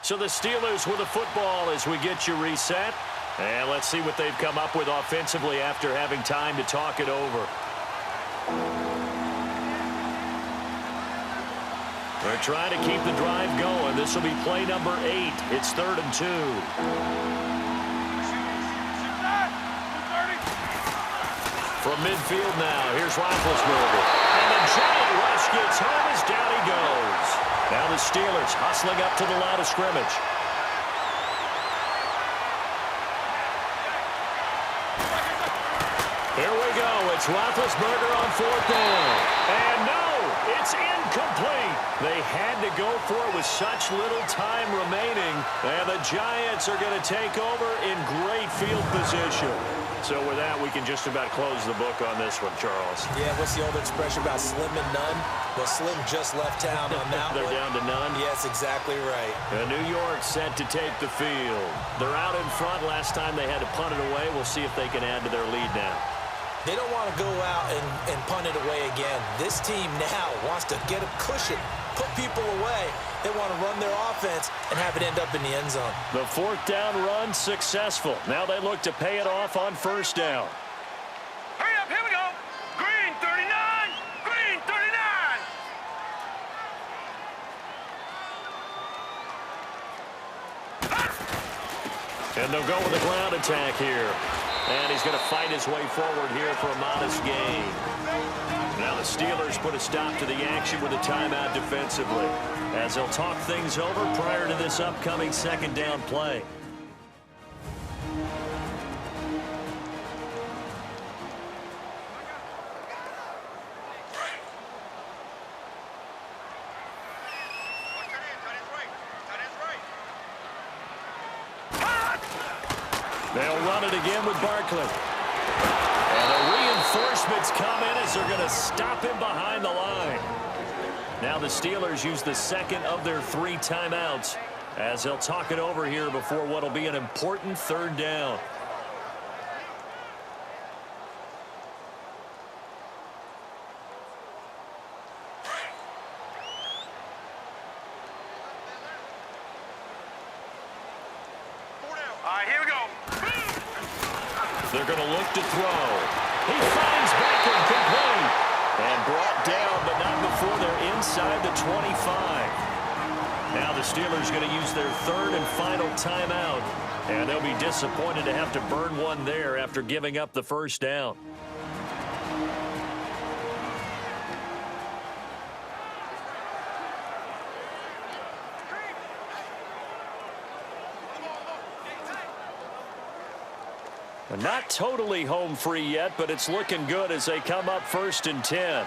So the Steelers with the football as we get you reset. And let's see what they've come up with offensively after having time to talk it over. They're trying to keep the drive going. This will be play number 8. It's 3rd and 2. From midfield now, here's Roethlisberger. And the giant rush gets home as down he goes. Now the Steelers hustling up to the line of scrimmage. Here we go. It's Roethlisberger on 4th down. And no, it's incomplete. They had to go for it with such little time remaining. And the Giants are going to take over in great field position. So with that, we can just about close the book on this one, Charles. Yeah, what's the old expression about slim and none? Well, Slim just left town on that They're one. down to none? Yes, exactly right. And New York set to take the field. They're out in front. Last time they had to punt it away. We'll see if they can add to their lead now. They don't want to go out and punt it away again. This team now wants to get a cushion, put people away. They want to run their offense and have it end up in the end zone. The 4th down run successful. Now they look to pay it off on 1st down. Hurry up, here we go. Green 39, green 39. And they'll go with a ground attack here. And he's going to fight his way forward here for a modest gain. Now the Steelers put a stop to the action with a timeout defensively, as they'll talk things over prior to this upcoming 2nd down play. They'll run it again with Barkley. And the reinforcements come in as they're going to stop him behind the line. Now the Steelers use the 2nd of their 3 timeouts as they'll talk it over here before what will be an important 3rd down. All right, here we go. They're going to look to throw. He finds Beckham complete. And brought down, but not before they're inside the 25. Now the Steelers going to use their 3rd and final timeout. And they'll be disappointed to have to burn one there after giving up the 1st down. Not totally home free yet, but it's looking good as they come up 1st and 10.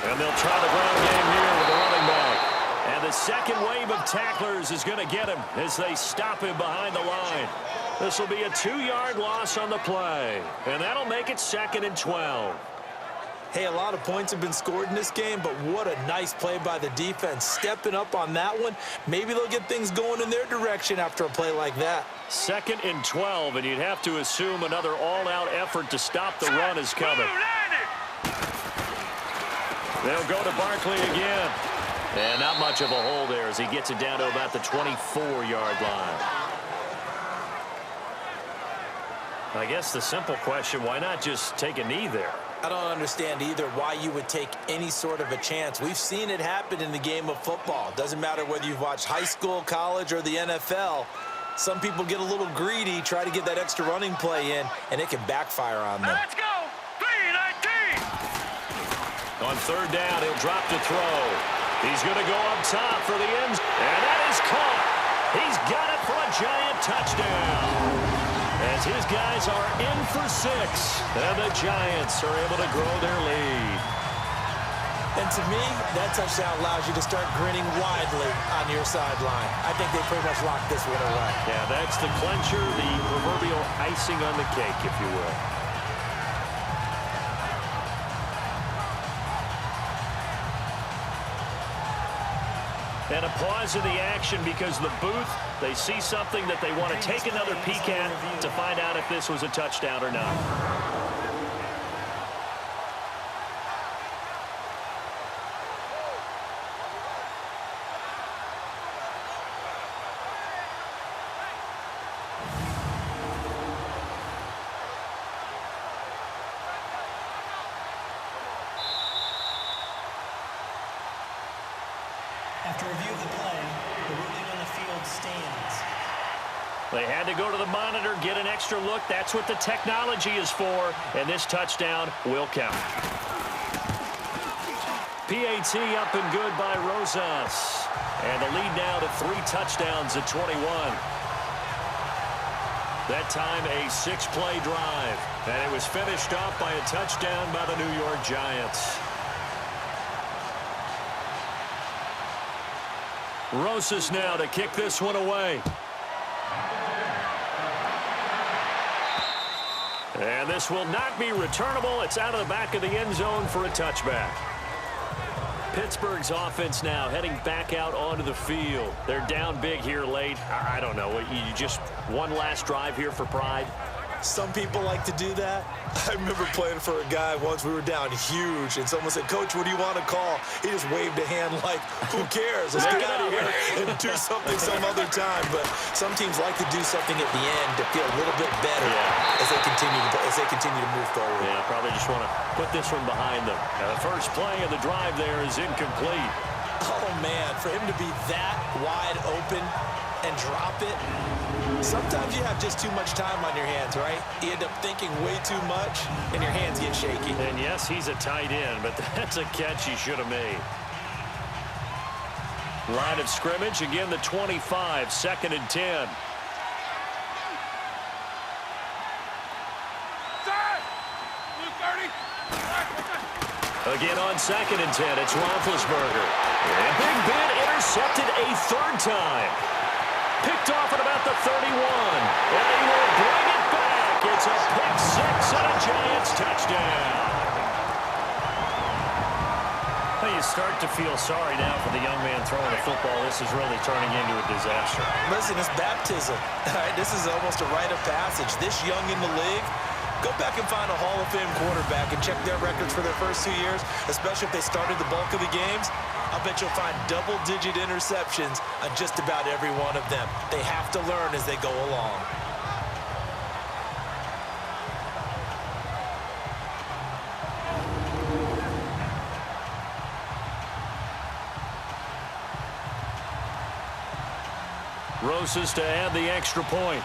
And they'll try the ground game here with the running back. And the 2nd wave of tacklers is going to get him as they stop him behind the line. This will be a 2-yard loss on the play. And that'll make it 2nd and 12. Hey, a lot of points have been scored in this game, but what a nice play by the defense. Stepping up on that one, maybe they'll get things going in their direction after a play like that. 2nd and 12, and you'd have to assume another all-out effort to stop the run is coming. They'll go to Barkley again. And not much of a hole there as he gets it down to about the 24-yard line. I guess the simple question, why not just take a knee there? I don't understand either why you would take any sort of a chance. We've seen it happen in the game of football. Doesn't matter whether you've watched high school, college, or the NFL. Some people get a little greedy, try to get that extra running play in, and it can backfire on them. Let's go. 3-19. On 3rd down, he'll drop to throw. He's going to go up top for the end. And that is caught. He's got it for a giant touchdown. As his guys are in for 6. And the Giants are able to grow their lead. And to me, that touchdown allows you to start grinning widely on your sideline. I think they pretty much locked this one away. Yeah, that's the clincher, the proverbial icing on the cake, if you will. And a pause in the action because the booth, they see something that they want to take another peek at to find out if this was a touchdown or not. After review of the play, the ruling on the field stands. They had to go to the monitor, get an extra look. That's what the technology is for, and this touchdown will count. PAT up and good by Rosas. And the lead now to 3 touchdowns at 21. That time a 6-play drive, and it was finished off by a touchdown by the New York Giants. Rosas now to kick this one away. And this will not be returnable. It's out of the back of the end zone for a touchback. Pittsburgh's offense now heading back out onto the field. They're down big here late. I don't know. You just one last drive here for pride? Some people like to do that. I remember playing for a guy once. We were down huge, and someone said, "Coach, what do you want to call?" He just waved a hand like, "Who cares? Let's get out of here and do something some other time." But some teams like to do something at the end to feel a little bit better as they continue to move forward. Yeah, probably just want to put this one behind them. Now, the first play of the drive there is incomplete. Oh, man, for him to be that wide open and drop it. Sometimes you have just too much time on your hands, right? You end up thinking way too much, and your hands get shaky. And yes, he's a tight end, but that's a catch he should have made. Line of scrimmage, again the 25, 2nd and 10. Again on 2nd and 10, it's Roethlisberger. And Big Ben intercepted a 3rd time. Picked off at about the 31. And he will bring it back. It's a pick 6 and a Giants touchdown. Well, you start to feel sorry now for the young man throwing the football. This is really turning into a disaster. Listen, it's baptism. All right, this is almost a rite of passage. This young in the league, go back and find a Hall of Fame quarterback and check their records for their first 2 years, especially if they started the bulk of the games. I bet you'll find double-digit interceptions on just about every one of them. They have to learn as they go along. Rosas to add the extra point.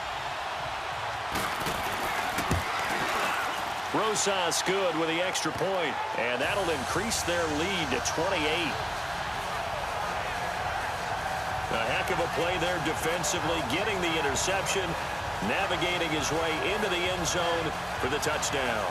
Rosas good with the extra point, and that'll increase their lead to 28. A heck of a play there defensively, getting the interception, navigating his way into the end zone for the touchdown.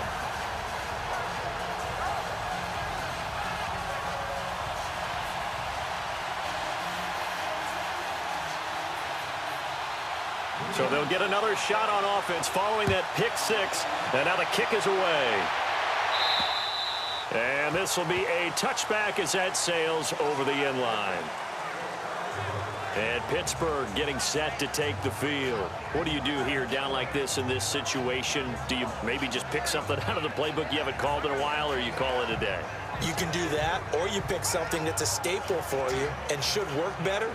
So they'll get another shot on offense following that pick 6, and now the kick is away. And this will be a touchback as that sails over the end line. And Pittsburgh getting set to take the field. What do you do here down like this in this situation? Do you maybe just pick something out of the playbook you haven't called in a while, or you call it a day? You can do that, or you pick something that's a staple for you and should work better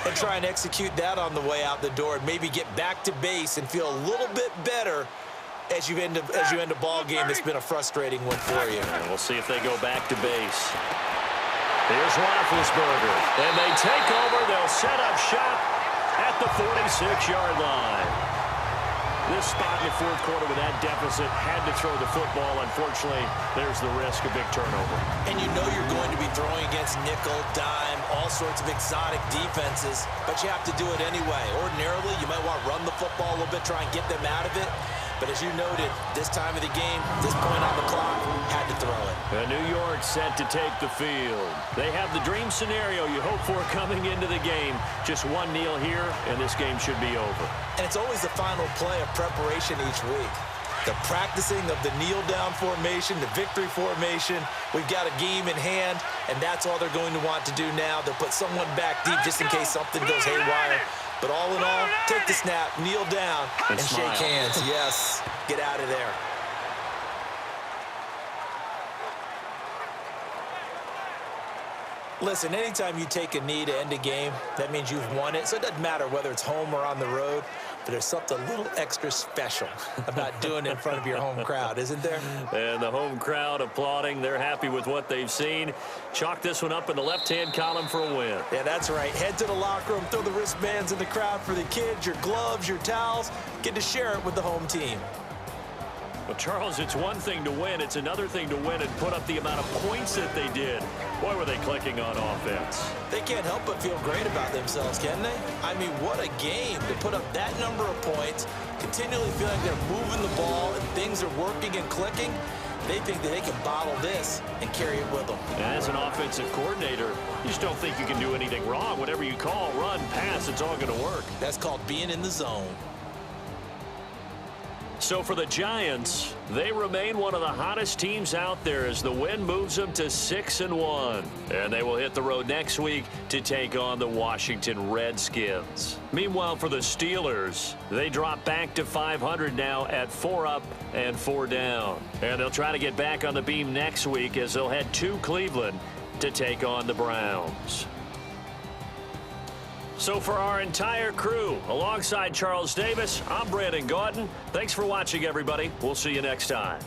and try and execute that on the way out the door and maybe get back to base and feel a little bit better as you end a ball game that's been a frustrating one for you. And we'll see if they go back to base. Here's Roethlisberger. And they take over. They'll set up shop at the 46-yard line. This spot in the fourth quarter with that deficit, had to throw the football. Unfortunately, there's the risk of big turnover. And you know you're going to be throwing against nickel, dime, all sorts of exotic defenses, but you have to do it anyway. Ordinarily, you might want to run the football a little bit, try and get them out of it. But as you noted, this time of the game, this point on the clock, had to throw it. And New York set to take the field. They have the dream scenario you hope for coming into the game. Just one kneel here, and this game should be over. And it's always the final play of preparation each week. The practicing of the kneel-down formation, the victory formation. We've got a game in hand, and that's all they're going to want to do now. They'll put someone back deep just in case something goes haywire. But all in all, take the snap, kneel down, and shake hands. Yes, get out of there. Listen, anytime you take a knee to end a game, that means you've won it. So it doesn't matter whether it's home or on the road, but there's something a little extra special about doing it in front of your home crowd, isn't there? And the home crowd applauding. They're happy with what they've seen. Chalk this one up in the left-hand column for a win. Yeah, that's right. Head to the locker room, throw the wristbands in the crowd for the kids, your gloves, your towels. Get to share it with the home team. Well, Charles, it's one thing to win. It's another thing to win and put up the amount of points that they did. Boy, were they clicking on offense. They can't help but feel great about themselves, can they? I mean, what a game to put up that number of points, continually feel like they're moving the ball and things are working and clicking. They think that they can bottle this and carry it with them. As an offensive coordinator, you just don't think you can do anything wrong. Whatever you call, run, pass, it's all going to work. That's called being in the zone. So for the Giants, they remain one of the hottest teams out there as the win moves them to 6-1. And they will hit the road next week to take on the Washington Redskins. Meanwhile, for the Steelers, they drop back to 500 now at 4 up and 4 down. And they'll try to get back on the beam next week as they'll head to Cleveland to take on the Browns. So for our entire crew, alongside Charles Davis, I'm Brandon Gaudin. Thanks for watching, everybody. We'll see you next time.